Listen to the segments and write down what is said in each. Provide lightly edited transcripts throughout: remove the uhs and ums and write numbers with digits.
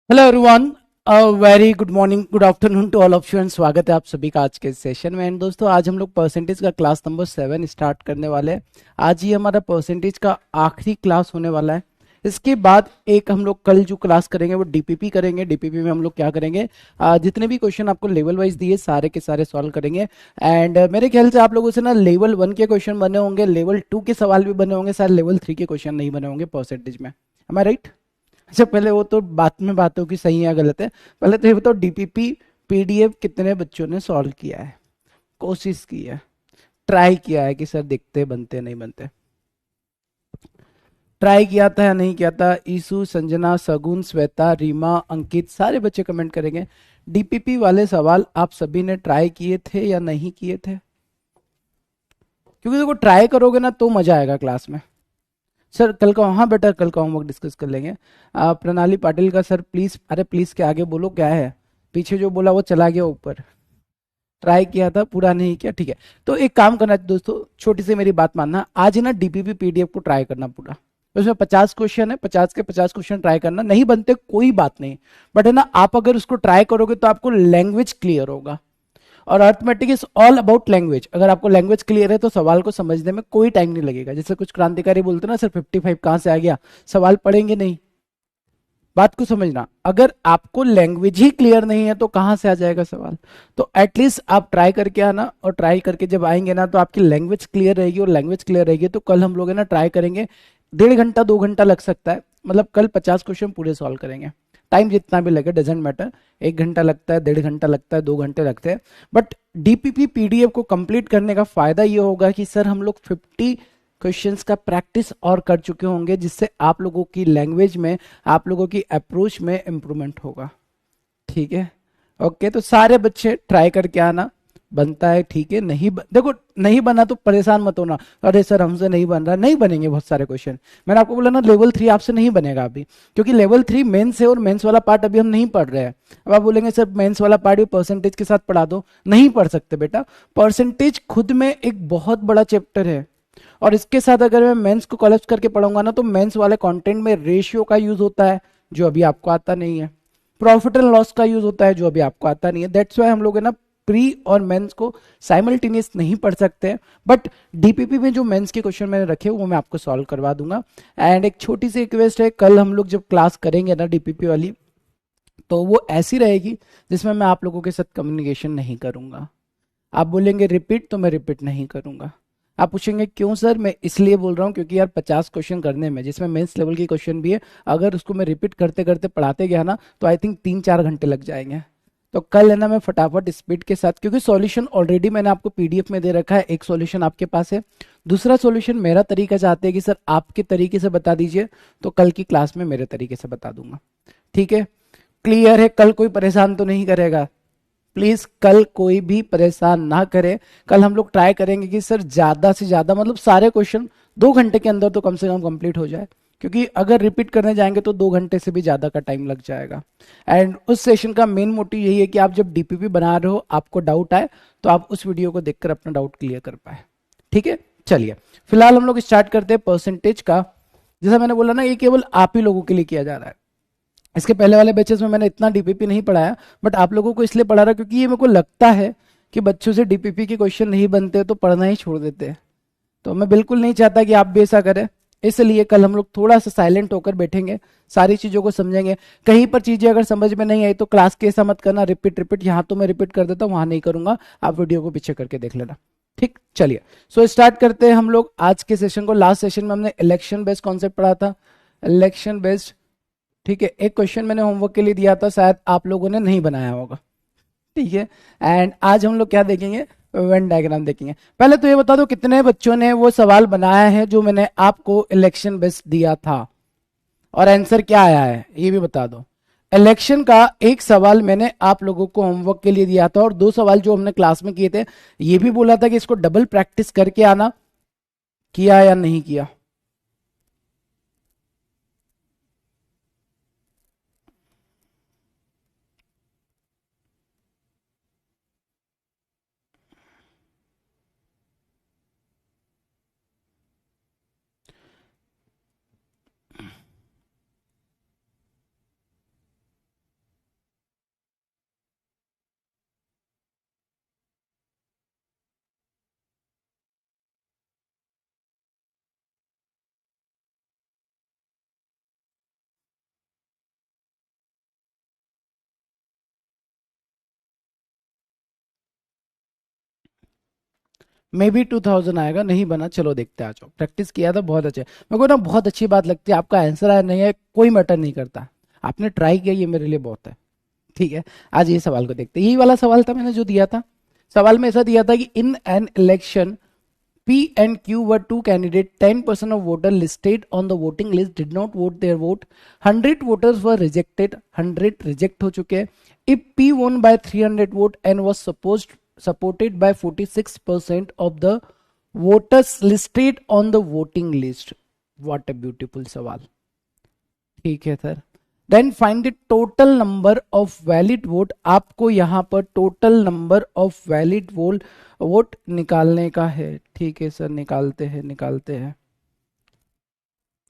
Hello everyone, very good morning, good afternoon to all of you and स्वागत है आप सभी का आज के सेशन में। एंड दोस्तों, आज हम लोग परसेंटेज का क्लास नंबर 7 स्टार्ट करने वाले हैं। आज ही हमारा परसेंटेज का आखिरी क्लास होने वाला है। इसके बाद एक हम लोग कल जो क्लास करेंगे वो डीपीपी करेंगे। डीपीपी में हम लोग क्या करेंगे, जितने भी क्वेश्चन आपको लेवल वाइज दिए सारे के सारे सॉल्व करेंगे। एंड मेरे ख्याल से आप लोगों से ना लेवल 1 के क्वेश्चन बने होंगे, लेवल 2 के सवाल भी बने होंगे, शायद लेवल 3 के क्वेश्चन नहीं बने होंगे परसेंटेज में। एम आई राइट? अच्छा, पहले वो तो बात में बात हो कि सही है या गलत है। पहले तो ये बताओ, डीपीपी पीडीएफ कितने बच्चों ने सॉल्व किया है, कोशिश की है, ट्राई किया है कि सर दिखते बनते नहीं बनते? ट्राई किया था या नहीं किया था? ईशु, संजना, सगुन, श्वेता, रीमा, अंकित, सारे बच्चे कमेंट करेंगे। डीपीपी वाले सवाल आप सभी ने ट्राई किए थे या नहीं किए थे? क्योंकि देखो, ट्राई करोगे ना तो मजा आएगा क्लास में। सर कल का, हाँ बेटा, कल का होमवर्क डिस्कस कर लेंगे। प्रणाली पाटिल का सर प्लीज, अरे प्लीज के आगे बोलो क्या है? पीछे जो बोला वो चला गया ऊपर। ट्राई किया था, पूरा नहीं किया, ठीक है। तो एक काम करना दोस्तों, छोटी सी मेरी बात मानना, आज है ना डीपीपी पीडीएफ को ट्राई करना पूरा। उसमें 50 क्वेश्चन है, 50 के 50 क्वेश्चन ट्राई करना। नहीं बनते कोई बात नहीं, बट है ना, आप अगर उसको ट्राई करोगे तो आपको लैंग्वेज क्लियर होगा। और arithmetic is all about language. अगर आपको लैंग्वेज क्लियर है तो सवाल को समझने में कोई टाइम नहीं लगेगा। जैसे कुछ क्रांतिकारी बोलते हैं ना, सर 55 कहां से आ गया, सवाल पढ़ेंगे नहीं। बात को समझना, अगर आपको लैंग्वेज ही क्लियर नहीं है तो कहां से आ जाएगा सवाल? तो एटलीस्ट आप ट्राई करके आना, और ट्राई करके जब आएंगे ना तो आपकी लैंग्वेज क्लियर रहेगी, और लैंग्वेज क्लियर रहेगी तो कल हम लोग है ना ट्राई करेंगे। 1.5 घंटा 2 घंटा लग सकता है, मतलब कल 50 क्वेश्चन पूरे सॉल्व करेंगे। टाइम जितना भी लगे डजेंट मैटर। 1 घंटा लगता है, 1.5 घंटा लगता है, 2 घंटे लगते हैं। बट डीपीपी पीडीएफ को कंप्लीट करने का फायदा ये होगा कि सर हम लोग 50 क्वेश्चंस का प्रैक्टिस और कर चुके होंगे, जिससे आप लोगों की लैंग्वेज में, आप लोगों की अप्रोच में इंप्रूवमेंट होगा। ठीक है, ओके। तो सारे बच्चे ट्राई करके आना। बनता है ठीक है, देखो नहीं बना तो परेशान मत होना, अरे सर हमसे नहीं बन रहा। नहीं बनेंगे बहुत सारे क्वेश्चन। मैंने आपको बोला ना, लेवल 3 आपसे नहीं बनेगा अभी, क्योंकि लेवल 3 मेंस है और मेंस वाला पार्ट अभी हम नहीं पढ़ रहे हैं। अब आप बोलेंगे सर मेंस वाला पार्ट भी परसेंटेज के साथ पढ़ा दो, नहीं पढ़ सकते बेटा। परसेंटेज खुद में एक बहुत बड़ा चैप्टर है, और इसके साथ अगर मैं मेंस को कोलैप्स करके पढ़ूंगा ना, तो मेंस वाले कंटेंट में रेशियो का यूज होता है जो अभी आपको आता नहीं है, प्रॉफिट एंड लॉस का यूज होता है जो अभी आपको आता नहीं है। दैट्स वाई हम लोग है ना प्री और मेंस को साइमल्टेनियस नहीं पढ़ सकते हैं। बट डीपीपी में जो मेंस के क्वेश्चन मैंने रखे वो मैं आपको सॉल्व करवा दूंगा। एंड एक छोटी सी रिक्वेस्ट है, कल हम लोग जब क्लास करेंगे ना डीपीपी वाली, तो वो ऐसी रहेगी जिसमें मैं आप लोगों के साथ कम्युनिकेशन नहीं करूंगा। आप बोलेंगे रिपीट, तो मैं रिपीट नहीं करूंगा। आप पूछेंगे क्यों सर? मैं इसलिए बोल रहा हूँ क्योंकि यार 50 क्वेश्चन करने में, जिसमें मेंस लेवल की क्वेश्चन भी है, अगर उसको मैं रिपीट करते करते पढ़ाते गया ना तो आई थिंक 3-4 घंटे लग जाएंगे। तो कल है ना मैं फटाफट स्पीड के साथ, क्योंकि सॉल्यूशन ऑलरेडी मैंने आपको पीडीएफ में दे रखा है, एक सॉल्यूशन आपके पास है, दूसरा सॉल्यूशन मेरा तरीका चाहते हैं कि सर आपके तरीके से बता दीजिए, तो कल की क्लास में मेरे तरीके से बता दूंगा। ठीक है, क्लियर है? कल कोई परेशान तो नहीं करेगा? प्लीज कल कोई भी परेशान ना करे। कल हम लोग ट्राई करेंगे कि सर ज्यादा से ज्यादा, मतलब सारे क्वेश्चन 2 घंटे के अंदर तो कम से कम कंप्लीट हो जाए, क्योंकि अगर रिपीट करने जाएंगे तो 2 घंटे से भी ज्यादा का टाइम लग जाएगा। एंड उस सेशन का मेन मोटिव यही है कि आप जब डीपीपी बना रहे हो, आपको डाउट आए, तो आप उस वीडियो को देखकर अपना डाउट क्लियर कर पाए। ठीक है, चलिए फिलहाल हम लोग स्टार्ट करते हैं परसेंटेज का। जैसा मैंने बोला ना, ये केवल आप ही लोगों के लिए किया जा रहा है। इसके पहले वाले बैचेस में मैंने इतना डीपीपी नहीं पढ़ाया, बट आप लोगों को इसलिए पढ़ा रहा क्योंकि ये मेरे को लगता है कि बच्चों से डीपीपी के क्वेश्चन नहीं बनते तो पढ़ना ही छोड़ देते हैं। तो मैं बिल्कुल नहीं चाहता कि आप भी ऐसा करें। इसलिए कल हम लोग थोड़ा सा साइलेंट होकर बैठेंगे, सारी चीजों को समझेंगे। कहीं पर चीजें अगर समझ में नहीं आई तो क्लास के ऐसा मत करना, रिपीट रिपीट, यहाँ तो मैं रिपीट कर देता हूँ, वहां नहीं करूंगा। आप वीडियो को पीछे करके देख लेना। ठीक, चलिए। सो स्टार्ट करते हैं हम लोग आज के सेशन को। लास्ट सेशन में हमने इलेक्शन बेस्ड कॉन्सेप्ट पढ़ा था, इलेक्शन बेस्ड। ठीक है, एक क्वेश्चन मैंने होमवर्क के लिए दिया था, शायद आप लोगों ने नहीं बनाया होगा। ठीक है, एंड आज हम लोग क्या देखेंगे, वेन डायग्राम देखेंगे। पहले तो ये बता दो कितने बच्चों ने वो सवाल बनाया है जो मैंने आपको इलेक्शन बेस्ड दिया था, और आंसर क्या आया है ये भी बता दो। इलेक्शन का एक सवाल मैंने आप लोगों को होमवर्क के लिए दिया था, और 2 सवाल जो हमने क्लास में किए थे, ये भी बोला था कि इसको डबल प्रैक्टिस करके आना। किया या नहीं किया? मे बी 2000 आएगा, नहीं बना, चलो देखते हैं, आ जाओ, प्रैक्टिस किया था बहुत अच्छा। मेरे को ना बहुत अच्छी बात लगती है, आपका आंसर आया नहीं है कोई मैटर नहीं करता, आपने ट्राई किया, ये मेरे लिए बहुत है। ठीक है, आज ये सवाल को देखते हैं। यही वाला सवाल था मैंने जो दिया था, सवाल में ऐसा दिया था कि in an election P and Q were two candidates. 10% of voters listed on the voting list did not vote their vote. 100 voters were rejected. 100 reject हो चुके हैं. If P won by 300 vote and was supported by 46% of the voters listed on the voting list. What a beautiful सवाल. ठीक है sir. Then find the total number of valid vote. आपको यहां पर total number of valid vote निकालने का है। ठीक है सर, निकालते हैं निकालते हैं।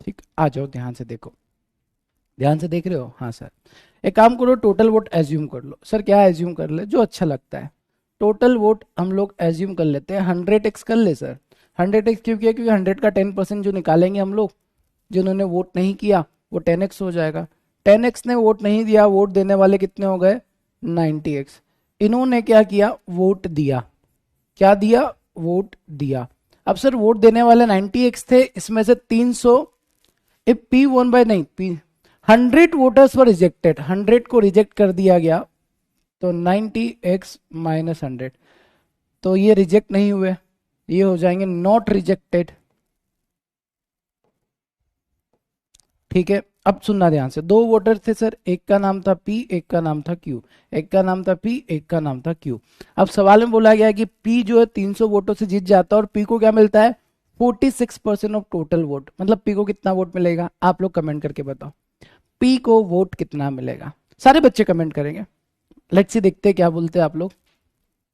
ठीक, आ जाओ, ध्यान से देखो, ध्यान से देख रहे हो? हाँ सर। एक काम करो, टोटल वोट एज्यूम कर लो। सर क्या एज्यूम कर ले? जो अच्छा लगता है। टोटल वोट हम लोग एज्यूम कर लेते हैं 100x कर ले सर। 100x क्यों किया? क्योंकि 100 का 10% जो निकालेंगे हम लोग, जिन्होंने वोट नहीं किया, वो 10x हो जाएगा। 10x ने वोट नहीं दिया, वोट देने वाले कितने हो गए? 90x। इन्होंने क्या किया? वोट दिया। क्या दिया? वोट दिया। अब सर वोट देने वाले 90x थे, इसमें से 300 इफ पी वन बाय नहीं पी 100 वोटर्स वर रिजेक्टेड, 100 को रिजेक्ट कर दिया गया, तो 90x माइनस 100, तो ये रिजेक्ट नहीं हुए, ये हो जाएंगे नॉट रिजेक्टेड। ठीक है, अब सुनना ध्यान से। दो वोटर थे सर, एक का नाम था पी, एक का नाम था क्यू। एक का नाम था पी, एक का नाम था क्यू। अब सवाल में बोला गया कि पी जो है 300 वोटों से जीत जाता है और पी को क्या मिलता है? 46% ऑफ टोटल वोट। मतलब पी को कितना वोट मिलेगा? आप लोग कमेंट करके बताओ, पी को वोट कितना मिलेगा? सारे बच्चे कमेंट करेंगे। लेट्स सी, देखते हैं क्या बोलते हैं आप लोग।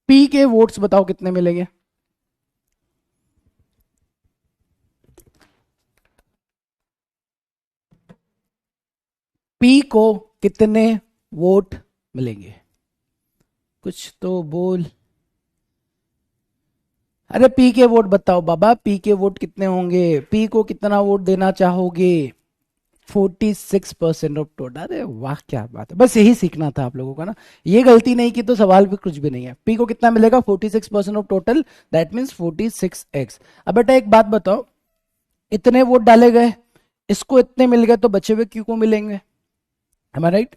पी के वोट्स बताओ कितने मिलेंगे? पी को कितने वोट मिलेंगे? कुछ तो बोल। अरे पी के वोट बताओ बाबा, पी के वोट कितने होंगे? पी को कितना वोट देना चाहोगे? 46% ऑफ टोटल। अरे वाह, क्या बात है, बस यही सीखना था आप लोगों का ना। ये गलती नहीं की तो सवाल भी कुछ भी नहीं है। पी को कितना मिलेगा? 46% of total, that means 46x। अब बेटा एक बात बताओ, इतने वोट डाले गए, इसको इतने मिल गए, तो बचे हुए क्यू को मिलेंगे, am I right?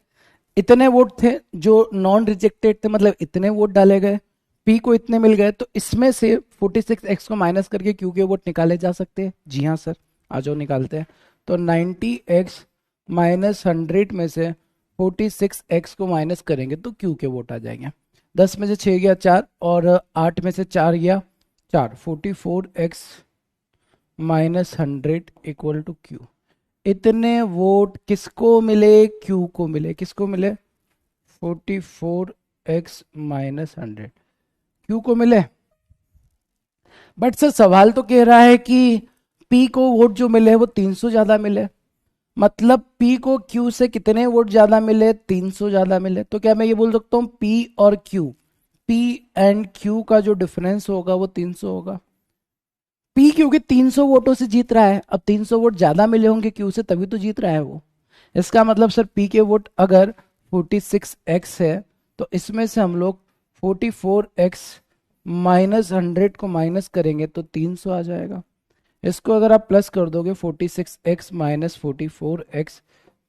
इतने वोट थे जो नॉन रिजेक्टेड थे, मतलब इतने वोट डाले गए, पी को इतने मिल गए, तो इसमें से 46x को माइनस करके क्यू के वोट निकाले जा सकते हैं। जी हाँ सर, आ जाओ निकालते हैं। तो 90x माइनस 100 में से 46x को माइनस करेंगे तो क्यू के वोट आ जाएंगे। 10 में से 6 गया 4, और 8 में से 4 गया 4। 44x minus 100 equal to Q. इतने वोट किसको मिले? क्यू को मिले। किसको मिले? 44x माइनस 100 क्यू को मिले। बट सर सवाल तो कह रहा है कि पी को वोट जो मिले वो 300 ज्यादा मिले, मतलब पी को क्यू से कितने वोट ज्यादा मिले? 300 ज्यादा मिले। तो क्या मैं ये बोल सकता हूँ पी और क्यू, पी एंड क्यू का जो डिफरेंस होगा वो 300 होगा। पी क्योंकि 300 वोटों से जीत रहा है, अब 300 वोट ज्यादा मिले होंगे क्यू से, तभी तो जीत रहा है वो। इसका मतलब सर पी के वोट अगर 46x है, तो इसमें से हम लोग 44x माइनस 100 को माइनस करेंगे तो 300 आ जाएगा। इसको अगर आप प्लस कर दोगे, 46x minus 44x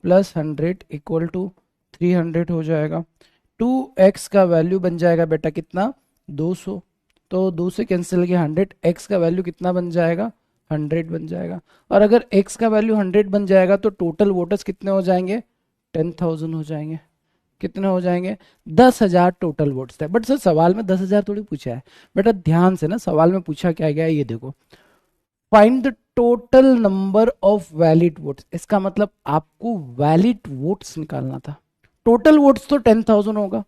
plus 100 equal to 300 हो जाएगा। 2x का वैल्यू बन जाएगा बेटा कितना? 200। तो 2 से कैंसिल किया 100, x का वैल्यू कितना बन जाएगा? 100 बन जाएगा। और अगर x का वैल्यू 100 बन जाएगा तो टोटल वोटर्स कितने हो जाएंगे? 10,000 हो जाएंगे। कितने हो जाएंगे? 10,000 टोटल वोट्स थे। बट सर सवाल में 10,000 थोड़ी पूछा है बेटा, ध्यान से ना, सवाल में पूछा क्या गया है ये देखो, find the total number of valid votes. इसका मतलब आपको वैलिड वोट्स निकालना था। टोटल वोट्स तो 10,000 होगा,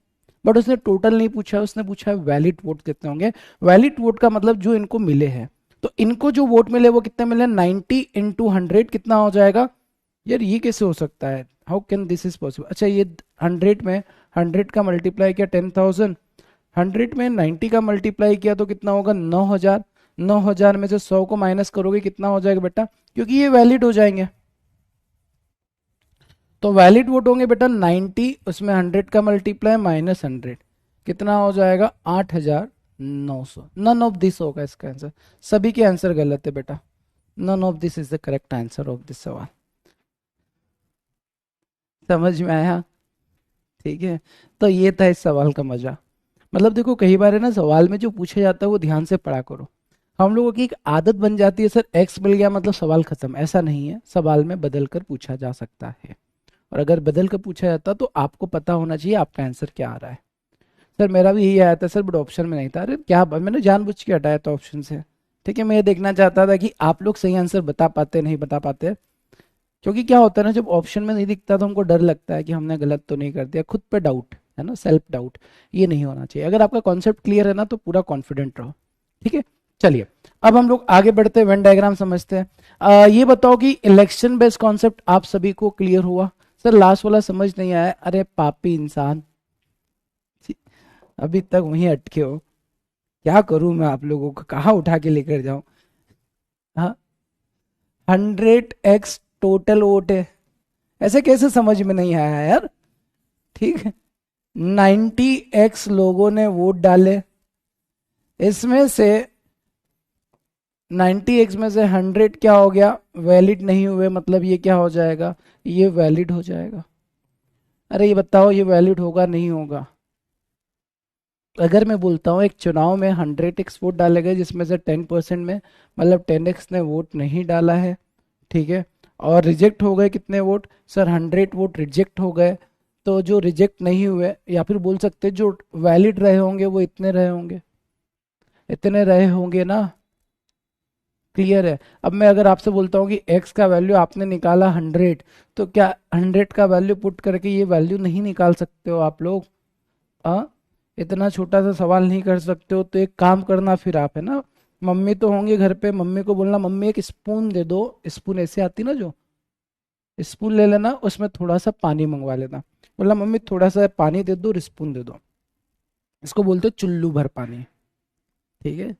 बट उसने टोटल नहीं पूछा, उसने पूछा वैलिड वोट कितने होंगे। वैलिड वोट का मतलब जो इनको मिले हैं, तो इनको जो वोट मिले वो कितने मिले? 90 इंटू 100 कितना हो जाएगा? यार ये कैसे हो सकता है? How can this is possible? अच्छा ये 100 में 100 का मल्टीप्लाई किया 10,000, 100 में 90 का मल्टीप्लाई किया तो कितना होगा? 9,000। 9,000 में से 100 को माइनस करोगे कितना हो जाएगा बेटा? क्योंकि ये वैलिड हो जाएंगे, तो वैलिड वोट होंगे बेटा 90, उसमें 100 का मल्टीप्लाई माइनस 100 कितना हो जाएगा? 8,000। 900। नन ऑफ दिस होगा इसका आंसर। सभी के आंसर गलत है बेटा। None of this is the correct answer of this सवाल। समझ में आया? ठीक है। तो ये था इस सवाल का मजा। मतलब देखो कई बार है ना, सवाल में जो पूछा जाता है वो ध्यान से पढ़ा करो। हम लोगों की एक आदत बन जाती है, सर एक्स मिल गया मतलब सवाल खत्म। ऐसा नहीं है, सवाल में बदल कर पूछा जा सकता है। और अगर बदल कर पूछा जाता तो आपको पता होना चाहिए आपका आंसर क्या आ रहा है। सर मेरा भी यही आया था सर, बट ऑप्शन में नहीं था। अरे क्या मैंने जानबूझ के हटाया था ऑप्शन से। ठीक है, मैं ये देखना चाहता था कि आप लोग सही आंसर बता पाते नहीं बता पाते। क्योंकि क्या होता है ना, जब ऑप्शन में नहीं दिखता तो हमको डर लगता है कि हमने गलत तो नहीं कर दिया, खुद पे डाउट है ना, सेल्फ डाउट। ये नहीं होना चाहिए। अगर आपका कॉन्सेप्ट क्लियर है ना तो पूरा कॉन्फिडेंट रहो। ठीक है, चलिए अब हम लोग आगे बढ़ते हैं, वेन डायग्राम समझते हैं। ये बताओ कि इलेक्शन बेस्ड कॉन्सेप्ट आप सभी को क्लियर हुआ? सर लास्ट वाला समझ नहीं आया। अरे पापी इंसान, अभी तक वहीं अटके हो। क्या करूं मैं आप लोगों को, कहाँ उठा के लेकर जाऊं? हाँ, 100x टोटल वोट है, ऐसे कैसे समझ में नहीं आया यार? ठीक है, 90x लोगों ने वोट डाले, इसमें से 90x में से 100 क्या हो गया, वैलिड नहीं हुए, मतलब ये क्या हो जाएगा, ये वैलिड हो जाएगा। अरे ये बताओ ये वैलिड होगा नहीं होगा? अगर मैं बोलता हूँ एक चुनाव में 100x वोट डाले गए जिसमें से 10% में मतलब 10x ने वोट नहीं डाला है, ठीक है, और रिजेक्ट हो गए कितने वोट सर, 100 वोट रिजेक्ट हो गए। तो जो रिजेक्ट नहीं हुए, या फिर बोल सकते हैं जो वैलिड रहे होंगे वो इतने रहे होंगे, इतने रहे होंगे ना। क्लियर है? अब मैं अगर आपसे बोलता हूँ कि x का वैल्यू आपने निकाला 100, तो क्या 100 का वैल्यू पुट करके ये वैल्यू नहीं निकाल सकते हो आप लोग? हाँ, इतना छोटा सा सवाल नहीं कर सकते हो? तो एक काम करना फिर आप, है ना, मम्मी तो होंगे घर पे, मम्मी को बोलना मम्मी एक स्पून दे दो, स्पून ऐसे आती ना जो, स्पून ले लेना, उसमें थोड़ा सा पानी मंगवा लेना। बोला मम्मी थोड़ा सा पानी दे दो और स्पून दे दो। इसको बोलते हो चुल्लू भर पानी। ठीक है,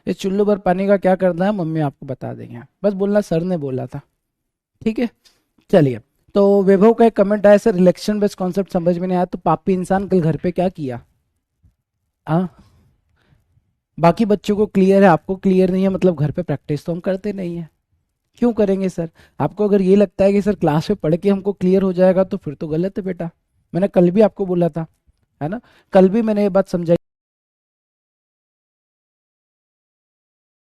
इस चुल्लू भर पानी का क्या करना है मम्मी आपको बता देंगे, बस बोलना सर ने बोला था। ठीक है, चलिए। तो वैभव का एक कमेंट आया, सर इलेक्शन बेस्ड कॉन्सेप्ट समझ में नहीं आया, तो पापी इंसान कल घर पे क्या किया? हाँ, बाकी बच्चों को क्लियर है, आपको क्लियर नहीं है, मतलब घर पे प्रैक्टिस तो हम करते नहीं है। क्यों करेंगे सर? आपको अगर ये लगता है कि सर क्लास में पढ़ के हमको क्लियर हो जाएगा तो फिर तो गलत है बेटा। मैंने कल भी आपको बोला था, है ना, कल भी मैंने ये बात समझाई।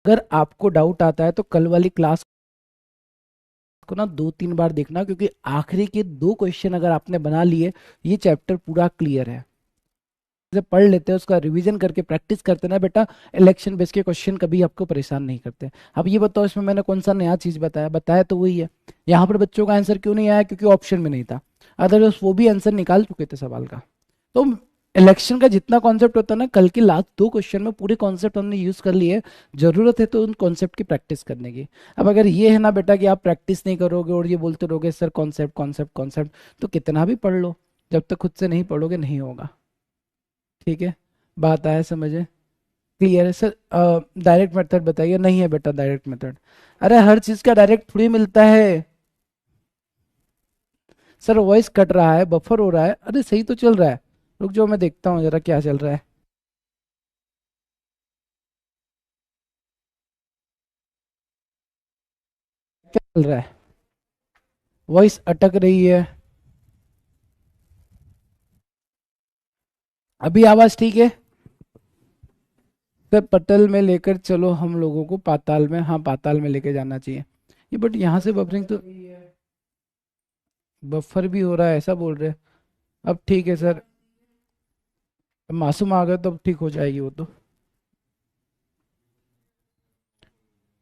अगर आपको डाउट आता है तो कल वाली क्लास को ना 2-3 बार देखना, क्योंकि आखिरी के 2 क्वेश्चन अगर आपने बना लिए, ये चैप्टर पूरा क्लियर है। से पढ़ लेते हैं, उसका रिवीजन करके प्रैक्टिस करते ना बेटा, इलेक्शन बेस के क्वेश्चन कभी आपको परेशान नहीं करते। अब ये बताओ इसमें मैंने कौन सा नया चीज बताया? बताया तो वही है। यहाँ पर बच्चों का आंसर क्यों नहीं आया? क्योंकि ऑप्शन में नहीं था, अदरवाइज वो भी आंसर निकाल चुके थे सवाल का। तो इलेक्शन का जितना कॉन्सेप्ट होता है ना, कल के लास्ट 2 क्वेश्चन में पूरे कॉन्सेप्ट हमने यूज कर लिए। जरूरत है तो उन कॉन्सेप्ट की प्रैक्टिस करने की। अब अगर ये है ना बेटा कि आप प्रैक्टिस नहीं करोगे और ये बोलते रहोगे सर कॉन्सेप्ट कॉन्सेप्ट कॉन्सेप्ट, तो कितना भी पढ़ लो, जब तक खुद से नहीं पढ़ोगे नहीं होगा। ठीक है, बात आया समझे? क्लियर है सर? डायरेक्ट मेथड बताइए। नहीं है बेटा डायरेक्ट मेथड। अरे हर चीज का डायरेक्ट थोड़ी मिलता है सर। वॉइस कट रहा है, बफर हो रहा है। अरे सही तो चल रहा है, रुक जाओ मैं देखता हूँ जरा क्या चल रहा है। क्या चल रहा है? वॉइस अटक रही है। अभी आवाज ठीक है? सर पटल में लेकर चलो हम लोगों को पाताल में, हाँ पाताल में लेके जाना चाहिए। ये बट यहाँ से बफरिंग तो, बफर भी हो रहा है ऐसा बोल रहे हैं। अब ठीक है सर, मासूम आ गए तो अब ठीक हो जाएगी वो तो।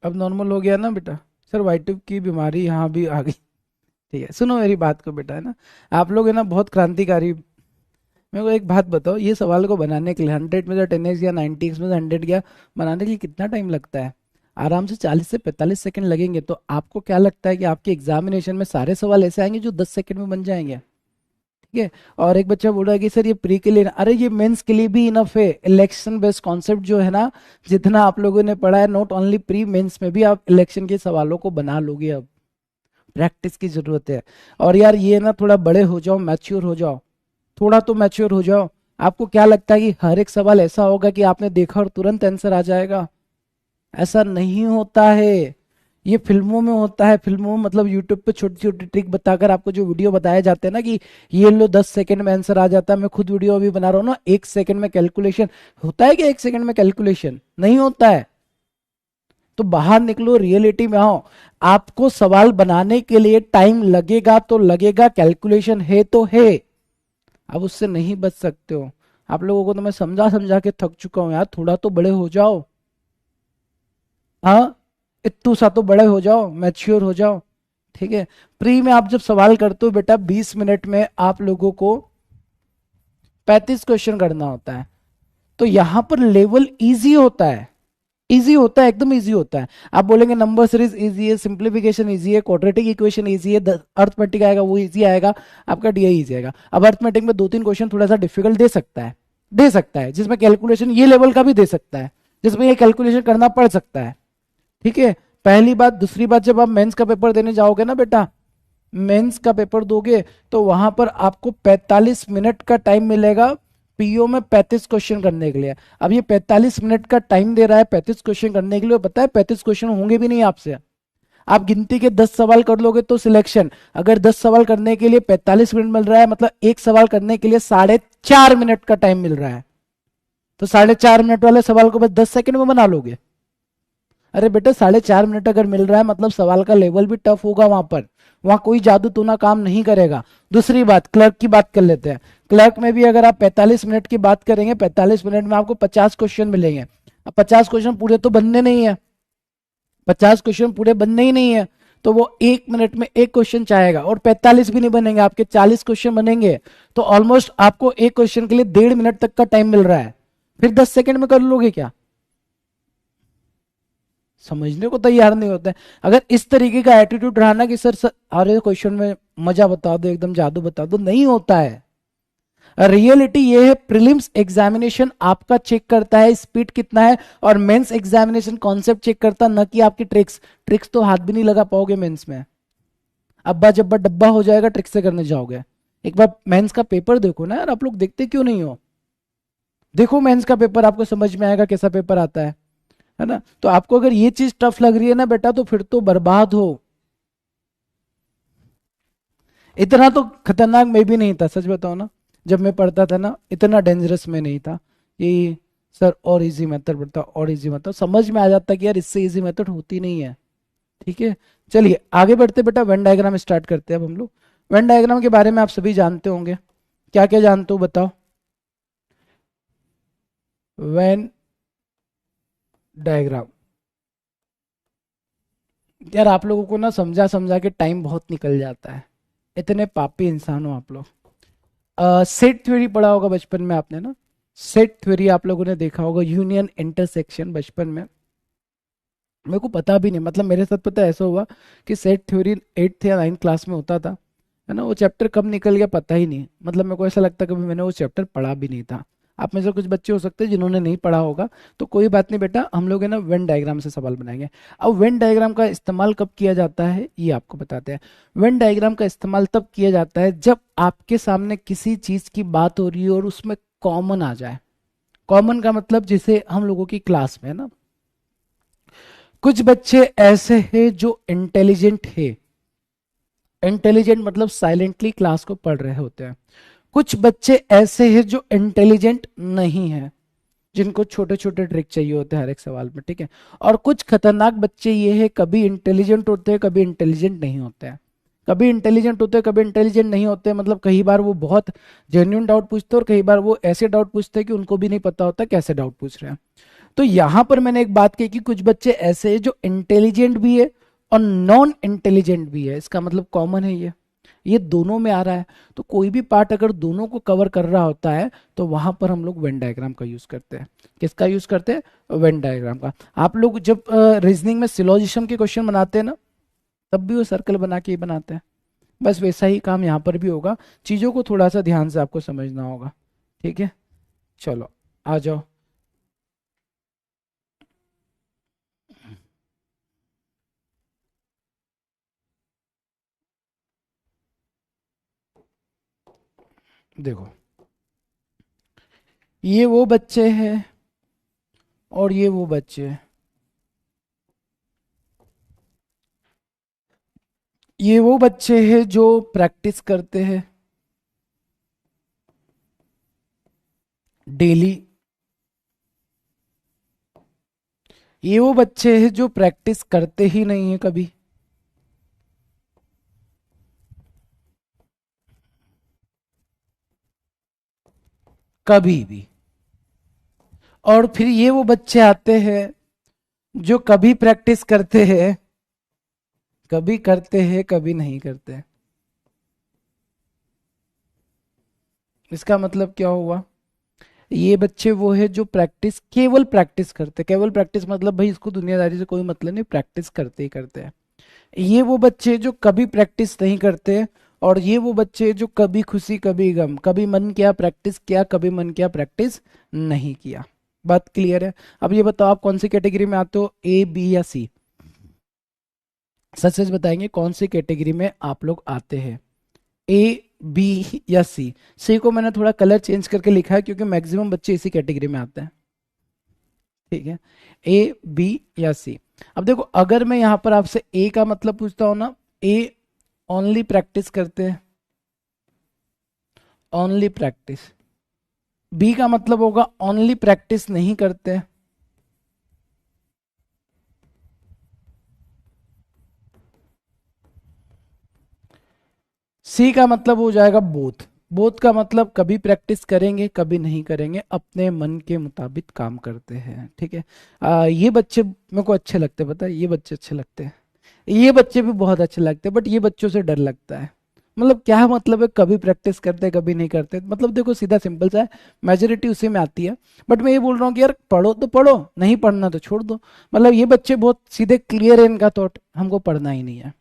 अब नॉर्मल हो गया ना बेटा? सर वाइट की बीमारी यहाँ भी आ गई। ठीक है, सुनो मेरी बात को बेटा, है ना, आप लोग है ना बहुत क्रांतिकारी। मेरे को एक बात बताओ, ये सवाल को बनाने के लिए 100 में से 10x या 90x में से 100 गया, बनाने के लिए कितना टाइम लगता है? आराम से 40 से 45 सेकंड लगेंगे। तो आपको क्या लगता है कि आपके एग्जामिनेशन में सारे सवाल ऐसे आएंगे जो 10 सेकंड में बन जाएंगे? ठीक है। और एक बच्चा बोल रहा है कि सर ये प्री के लिए, अरे ये मेंस के लिए भी इनफ है। इलेक्शन बेस्ड कॉन्सेप्ट जो है ना, जितना आप लोगों ने पढ़ा है, नॉट ओनली प्री, मेंस में भी आप इलेक्शन के सवालों को बना लोगे। अब प्रैक्टिस की जरूरत है। और यार ये ना थोड़ा बड़े हो जाओ, मैच्योर हो जाओ, थोड़ा तो मैच्योर हो जाओ। आपको क्या लगता है कि हर एक सवाल ऐसा होगा कि आपने देखा और तुरंत आंसर आ जाएगा? ऐसा नहीं होता है। ये फिल्मों में होता है। फिल्मों में मतलब यूट्यूब पे छोटी छोटी ट्रिक बताकर आपको जो वीडियो बताए जाते हैं ना कि ये लो 10 सेकंड में आंसर आ जाता है। मैं खुद वीडियो अभी बना रहा हूँ ना, 1 सेकंड में कैलकुलेशन होता है कि 1 सेकंड में कैलकुलेशन नहीं होता है। तो बाहर निकलो, रियलिटी में आओ। आपको सवाल बनाने के लिए टाइम लगेगा तो लगेगा, कैलकुलेशन है तो है। आप उससे नहीं बच सकते हो। आप लोगों को तो मैं समझा समझा के थक चुका हूं यार, थोड़ा तो बड़े हो जाओ। हाँ, इतू सा तो बड़े हो जाओ, मैच्योर हो जाओ। ठीक है। प्री में आप जब सवाल करते हो बेटा, 20 मिनट में आप लोगों को 35 क्वेश्चन करना होता है। तो यहां पर लेवल इजी होता है। इजी होता है, एकदम इजी होता है। आप बोलेंगे नंबर सीरीज इजी है, सिंप्लीफिकेशन इजी है, क्वाड्रेटिक इक्वेशन इजी है, अर्थमेटिक आएगा वो इजी आएगा, आपका डीआई इजी आएगा। अब अर्थमेटिक में 2-3 क्वेश्चन थोड़ा सा डिफिकल्ट दे सकता है, दे सकता है, जिसमें कैलकुलेशन ये लेवल का भी दे सकता है, जिसमें ये कैलकुलेशन करना पड़ सकता है। ठीक है। पहली बात। दूसरी बात, जब आप मेंस का पेपर देने जाओगे ना बेटा, मेंस का पेपर दोगे तो वहां पर आपको 45 मिनट का टाइम मिलेगा पीओ में 35 क्वेश्चन करने के लिए। अब ये 45 मिनट का टाइम दे रहा है 35 क्वेश्चन करने के लिए, पता है 35 क्वेश्चन होंगे भी नहीं आपसे। आप गिनती के 10 सवाल कर लोगे तो सिलेक्शन। अगर 10 सवाल करने के लिए 45 मिनट मिल रहा है, मतलब एक सवाल करने के लिए 4.5 मिनट का टाइम मिल रहा है। तो 4.5 मिनट वाले सवाल को बस 10 सेकंड में बना लोगे। अरे बेटा 4.5 मिनट अगर मिल रहा है मतलब सवाल का लेवल भी टफ होगा वहां पर। वहां कोई जादू टूना काम नहीं करेगा। दूसरी बात, क्लर्क की बात कर लेते हैं। क्लर्क में भी अगर आप 45 मिनट की बात करेंगे, 45 मिनट में आपको 50 क्वेश्चन मिलेंगे। अब 50 क्वेश्चन पूरे तो बनने नहीं है, 50 क्वेश्चन पूरे बनने ही नहीं है। तो वो 1 मिनट में एक क्वेश्चन चाहेगा, और 45 भी नहीं बनेंगे, आपके 40 क्वेश्चन बनेंगे। तो ऑलमोस्ट आपको एक क्वेश्चन के लिए 1.5 मिनट तक का टाइम मिल रहा है। फिर 10 सेकंड में कर लोगे क्या? समझने को तैयार नहीं होते हैं। अगर इस तरीके का एटीट्यूड रहा ना कि सर अरे क्वेश्चन में मजा बता दो, एकदम जादू बता दो, नहीं होता है। रियलिटी ये है, प्रीलिम्स एग्जामिनेशन आपका चेक करता है स्पीड कितना है, और मेंस एग्जामिनेशन कॉन्सेप्ट चेक करता, न कि आपकी ट्रिक्स। ट्रिक्स तो हाथ भी नहीं लगा पाओगे मेंस में। अब्बा जब्बा डब्बा हो जाएगा ट्रिक से करने जाओगे। एक बार मेंस का पेपर देखो ना यार, आप लोग देखते क्यों नहीं हो? देखो मेंस का पेपर, आपको समझ में आएगा कैसा पेपर आता है ना। तो आपको अगर ये चीज टफ लग रही है ना बेटा, तो फिर तो बर्बाद हो। इतना तो खतरनाक मैं भी नहीं था, सच बताओ ना। जब मैं पढ़ता था ना, इतना डेंजरस में नहीं था कि सर और इजी मेथड पढ़ता, और इजी मेथड समझ में आ जाता कि यार इससे इजी मेथड होती नहीं है। ठीक है। चलिए आगे बढ़ते बेटा, वेन डायग्राम स्टार्ट करते हैं अब हम लोग। वेन डायग्राम के बारे में आप सभी जानते होंगे। क्या क्या जानते हो बताओ? Venn diagram. यार आप लोगों को ना समझा समझा के टाइम बहुत निकल जाता है, इतने पापी इंसान हो आप लोग। सेट थ्योरी पढ़ा होगा बचपन में आपने ना। सेट थ्योरी आप लोगों ने देखा होगा, यूनियन इंटरसेक्शन बचपन में। मेरे को पता भी नहीं, मतलब मेरे साथ पता है ऐसा हुआ कि सेट थ्योरी 8th या 9th क्लास में होता था, है ना। वो चैप्टर कब निकल गया पता ही नहीं, मतलब मेरे को ऐसा लगता है कभी मैंने वो चैप्टर पढ़ा भी नहीं था। आप में से कुछ बच्चे हो सकते हैं जिन्होंने नहीं पढ़ा होगा। तो कोई बात नहीं बेटा, हम लोग है ना वेन डायग्राम से सवाल बनाएंगे। अब वेन डायग्राम का इस्तेमाल कब किया जाता है ये आपको बताते हैं। वेन डायग्राम का इस्तेमाल तब किया जाता है जब आपके सामने किसी चीज की बात हो रही है और उसमें कॉमन आ जाए। कॉमन का मतलब जैसे हम लोगों की क्लास में है ना, कुछ बच्चे ऐसे हैं जो इंटेलिजेंट है। इंटेलिजेंट मतलब साइलेंटली क्लास को पढ़ रहे होते हैं। कुछ बच्चे ऐसे हैं जो इंटेलिजेंट नहीं है, जिनको छोटे छोटे ट्रिक चाहिए होते हैं हर एक सवाल में। ठीक है। और कुछ खतरनाक बच्चे ये है, कभी इंटेलिजेंट होते हैं कभी इंटेलिजेंट नहीं होते हैं। कभी इंटेलिजेंट होते हैं कभी इंटेलिजेंट नहीं होते, मतलब कई बार वो बहुत जेन्युइन डाउट पूछते हैं, और कई बार वो ऐसे डाउट पूछते हैं कि उनको भी नहीं पता होता कैसे डाउट पूछ रहे हैं। तो यहां पर मैंने एक बात कही कि कुछ बच्चे ऐसे हैं जो इंटेलिजेंट भी है और नॉन इंटेलिजेंट भी है, इसका मतलब कॉमन है ये दोनों में आ रहा है। तो कोई भी पार्ट अगर दोनों को कवर कर रहा होता है तो वहां पर हम लोग वेन डायग्राम का यूज करते हैं। किसका यूज करते हैं? वेन डायग्राम का। आप लोग जब रीजनिंग में सिलोजिज्म के क्वेश्चन बनाते हैं ना, तब भी वो सर्कल बना के ही बनाते हैं। बस वैसा ही काम यहाँ पर भी होगा। चीजों को थोड़ा सा ध्यान से आपको समझना होगा। ठीक है। चलो आ जाओ। देखो ये वो बच्चे हैं और ये वो बच्चे हैं। ये वो बच्चे हैं जो प्रैक्टिस करते हैं डेली। ये वो बच्चे हैं जो प्रैक्टिस करते ही नहीं है कभी। कभी भी। और फिर ये वो बच्चे आते हैं जो कभी प्रैक्टिस करते हैं, कभी करते हैं कभी नहीं करते। इसका मतलब क्या हुआ? ये बच्चे वो है जो प्रैक्टिस, केवल प्रैक्टिस करते, केवल प्रैक्टिस मतलब भाई इसको दुनियादारी से कोई मतलब नहीं, प्रैक्टिस करते ही करते हैं। ये वो बच्चे जो कभी प्रैक्टिस नहीं करते, और ये वो बच्चे जो कभी खुशी कभी गम, कभी मन किया प्रैक्टिस किया, कभी मन किया प्रैक्टिस नहीं किया। बात क्लियर है? अब ये बताओ आप कौन सी कैटेगरी में आते हो, ए बी या सी? सच सच बताएंगे कौन सी कैटेगरी में आप लोग आते हैं, ए बी या सी? सी को मैंने थोड़ा कलर चेंज करके लिखा है क्योंकि मैक्सिमम बच्चे इसी कैटेगरी में आते हैं। ठीक है, ए बी या सी? अब देखो, अगर मैं यहां पर आपसे ए का मतलब पूछता हूं ना, ए ओनली प्रैक्टिस करते हैं, ओनली प्रैक्टिस। बी का मतलब होगा ओनली प्रैक्टिस नहीं करते। सी का मतलब हो जाएगा बोथ। बोथ का मतलब कभी प्रैक्टिस करेंगे कभी नहीं करेंगे, अपने मन के मुताबिक काम करते हैं। ठीक है, ये बच्चे मेरे को अच्छे लगते हैं, पता है, ये बच्चे अच्छे लगते हैं। ये बच्चे भी बहुत अच्छे लगते हैं, बट ये बच्चों से डर लगता है। मतलब क्या मतलब है, कभी प्रैक्टिस करते कभी नहीं करते? मतलब देखो सीधा सिंपल सा है, मेजोरिटी उसी में आती है। बट मैं ये बोल रहा हूँ कि यार पढ़ो तो पढ़ो, नहीं पढ़ना तो छोड़ दो। मतलब ये बच्चे बहुत सीधे, क्लियर है इनका थॉट, हमको पढ़ना ही नहीं है।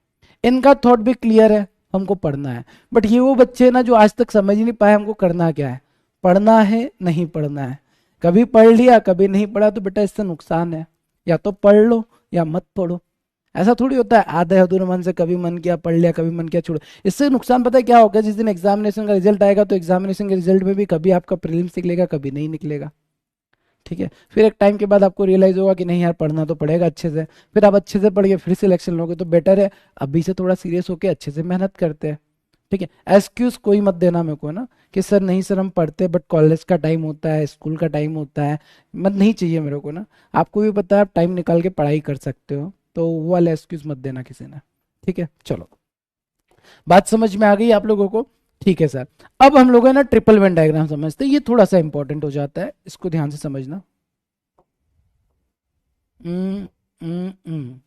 इनका थॉट भी क्लियर है, हमको पढ़ना है। बट ये वो बच्चे ना जो आज तक समझ ही नहीं पाए हमको करना क्या है, पढ़ना है नहीं पढ़ना है। कभी पढ़ लिया कभी नहीं पढ़ा तो बेटा इससे नुकसान है, या तो पढ़ लो या मत पढ़ो। ऐसा थोड़ी होता है आधे अधूरे मन से, कभी मन किया पढ़ लिया कभी मन किया छोड़ो। इससे नुकसान पता है क्या होगा, जिस दिन एग्जामिनेशन का रिजल्ट आएगा तो एग्जामिनेशन के रिजल्ट में भी कभी आपका प्रीलिम्स निकलेगा कभी नहीं निकलेगा। ठीक है, फिर एक टाइम के बाद आपको रियलाइज होगा कि नहीं यार पढ़ना तो पड़ेगा अच्छे से। फिर आप अच्छे से पढ़ के फिर सिलेक्शन लोगे तो बेटर है अभी से थोड़ा सीरियस होकर अच्छे से मेहनत करते हैं। ठीक है, एक्सक्यूज कोई मत देना मेरे को ना कि सर नहीं सर हम पढ़ते बट कॉलेज का टाइम होता है, स्कूल का टाइम होता है, मत, नहीं चाहिए मेरे को ना। आपको भी पता है आप टाइम निकाल के पढ़ाई कर सकते हो, तो वो वाला एक्सक्यूज मत देना किसी ने। ठीक है, चलो, बात समझ में आ गई आप लोगों को? ठीक है सर। अब हम लोग है ना ट्रिपल वेन डायग्राम समझते हैं, ये थोड़ा सा इंपॉर्टेंट हो जाता है, इसको ध्यान से समझना। हम्म, हम्म,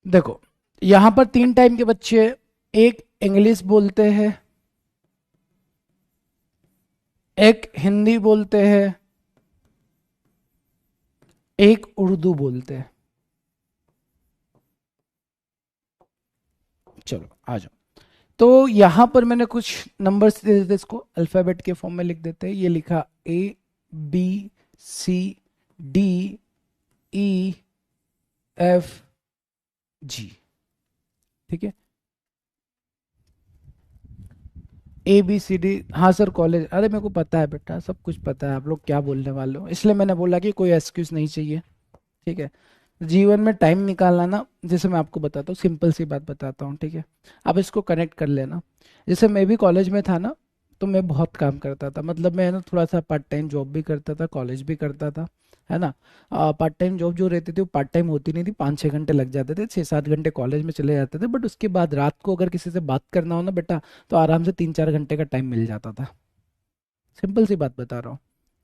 देखो यहां पर तीन टाइप के बच्चे हैं। एक इंग्लिश बोलते हैं, एक हिंदी बोलते हैं, एक उर्दू बोलते हैं। चलो आ जाओ। तो यहां पर मैंने कुछ नंबर्स दे देते, इसको अल्फाबेट के फॉर्म में लिख देते हैं। ये लिखा A B C D E F G. ठीक है, ए बी सी डी, हाँ सर कॉलेज, अरे मेरे को पता है बेटा, सब कुछ पता है आप लोग क्या बोलने वाले हो, इसलिए मैंने बोला कि कोई एक्सक्यूज नहीं चाहिए। ठीक है, जीवन में टाइम निकालना ना, जैसे मैं आपको बताता हूँ, सिंपल सी बात बताता हूँ। ठीक है, आप इसको कनेक्ट कर लेना। जैसे मैं भी कॉलेज में था ना, तो मैं बहुत काम करता था, मतलब मैं ना थोड़ा सा पार्ट टाइम जॉब भी करता था, कॉलेज भी करता था, है ना। पार्ट टाइम जॉब जो रहती थी वो पार्ट टाइम होती नहीं थी, 5-6 घंटे लग जाते थे, 6-7 घंटे कॉलेज में चले जाते थे, बट उसके बाद रात को अगर किसी से बात करना हो ना बेटा, तो आराम से 3-4 घंटे का टाइम मिल जाता था। सिंपल सी बात बता रहा हूँ।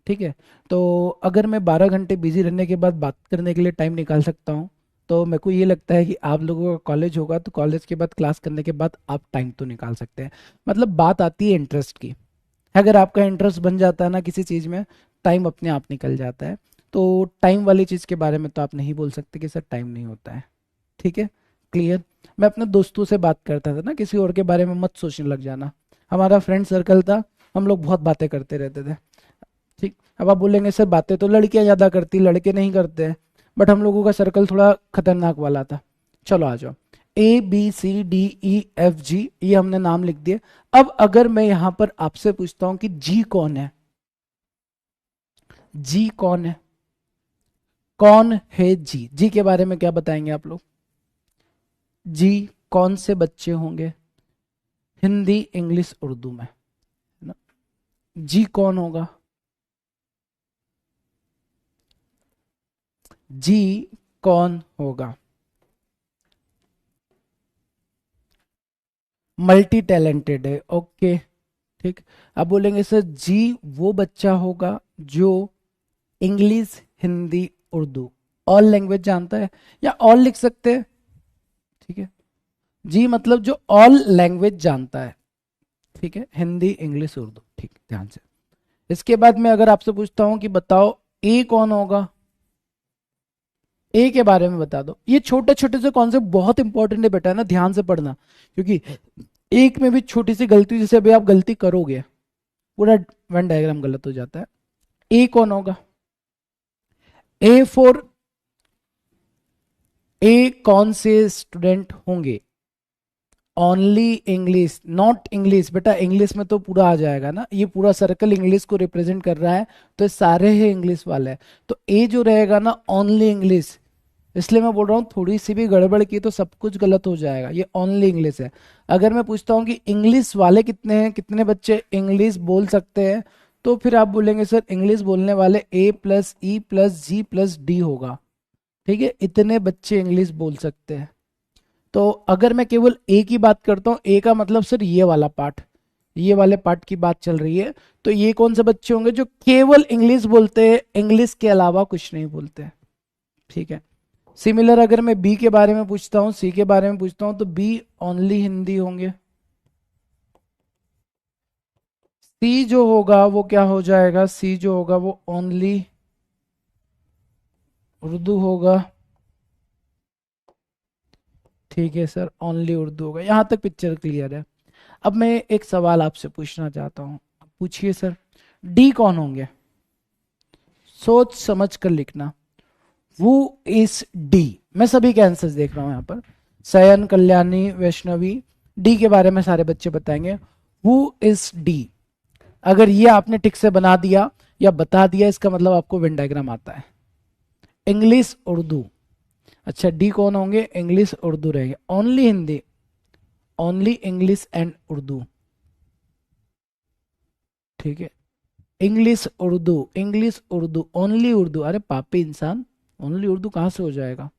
ठीक है, तो अगर मैं 12 घंटे बिजी रहने के बाद बात करने के लिए टाइम निकाल सकता हूँ, तो मेरे को ये लगता है कि आप लोगों का कॉलेज होगा तो कॉलेज के बाद क्लास करने के बाद आप टाइम तो निकाल सकते हैं। मतलब बात आती है इंटरेस्ट की, अगर आपका इंटरेस्ट बन जाता है ना किसी चीज़ में, टाइम अपने आप निकल जाता है। तो टाइम वाली चीज़ के बारे में तो आप नहीं बोल सकते कि सर टाइम नहीं होता है। ठीक है, क्लियर। मैं अपने दोस्तों से बात करता था ना, किसी और के बारे में मत सोचने लग जाना। हमारा फ्रेंड सर्कल था, हम लोग बहुत बातें करते रहते थे। ठीक, अब आप बोलेंगे सर बातें तो लड़कियां ज्यादा करती, लड़के नहीं करते हैं। बट हम लोगों का सर्कल थोड़ा खतरनाक वाला था। चलो आ जाओ। ABCDEFG, ये हमने नाम लिख दिए। अब अगर मैं यहां पर आपसे पूछता हूं कि जी कौन है, जी कौन है, कौन है जी, जी के बारे में क्या बताएंगे आप लोग? जी कौन से बच्चे होंगे हिंदी इंग्लिश उर्दू में, है ना? जी कौन होगा? जी कौन होगा? मल्टी टैलेंटेड है, ओके। ठीक। अब बोलेंगे सर जी वो बच्चा होगा जो English Hindi Urdu all language जानता है, या ऑल लिख सकते हैं। ठीक है, जी मतलब जो ऑल लैंग्वेज जानता है। ठीक है, हिंदी इंग्लिश उर्दू। ठीक, ध्यान से। इसके बाद में अगर आपसे पूछता हूं कि बताओ ए कौन होगा, ए के बारे में बता दो। ये छोटे छोटे से कॉन्सेप्ट बहुत इंपॉर्टेंट है बेटा, ना ध्यान से पढ़ना, क्योंकि एक में भी छोटी सी गलती, जैसे अभी आप गलती करोगे पूरा वन डायग्राम गलत हो जाता है। ए कौन होगा? ए फॉर, ए कौन से स्टूडेंट होंगे? Only English, not English. बेटा इंग्लिश में तो पूरा आ जाएगा ना, ये पूरा सर्कल इंग्लिश को रिप्रेजेंट कर रहा है, तो ये सारे ही इंग्लिश वाले हैं। तो ए जो रहेगा ना, ओनली इंग्लिश। इसलिए मैं बोल रहा हूँ थोड़ी सी भी गड़बड़ की तो सब कुछ गलत हो जाएगा, ये ओनली इंग्लिश है। अगर मैं पूछता हूँ कि इंग्लिश वाले कितने हैं, कितने बच्चे इंग्लिश बोल सकते हैं, तो फिर आप बोलेंगे सर इंग्लिश बोलने वाले A+E+G+D होगा। ठीक है, इतने बच्चे इंग्लिश बोल सकते हैं। तो अगर मैं केवल ए की बात करता हूँ, ए का मतलब सर ये वाला पार्ट, ये वाले पार्ट की बात चल रही है, तो ये कौन से बच्चे होंगे जो केवल इंग्लिश बोलते हैं, इंग्लिश के अलावा कुछ नहीं बोलते हैं। ठीक है। सिमिलर अगर मैं बी के बारे में पूछता हूँ, सी के बारे में पूछता हूँ, तो बी ओनली हिंदी होंगे। सी जो होगा वो क्या हो जाएगा? सी जो होगा वो ओनली उर्दू होगा। ठीक है सर, ओनली उर्दू होगा। यहां तक पिक्चर क्लियर है। अब मैं एक सवाल आपसे पूछना चाहता हूँ, पूछिए सर। डी कौन होंगे? सोच समझ कर लिखना। वो इज डी, मैं सभी के आंसर्स देख रहा हूं यहां पर। सयन, कल्याणी, वैष्णवी, डी के बारे में सारे बच्चे बताएंगे। Who is D? अगर ये आपने टिक से बना दिया या बता दिया, इसका मतलब आपको वेन डायग्राम आता है। इंग्लिश उर्दू, अच्छा डी कौन होंगे? इंग्लिश उर्दू रहेंगे। Only Hindi, only English and Urdu. ठीक है, English Urdu, English Urdu, only Urdu. अरे पापी इंसान, ओनली उर्दू कहां से हो जाएगा?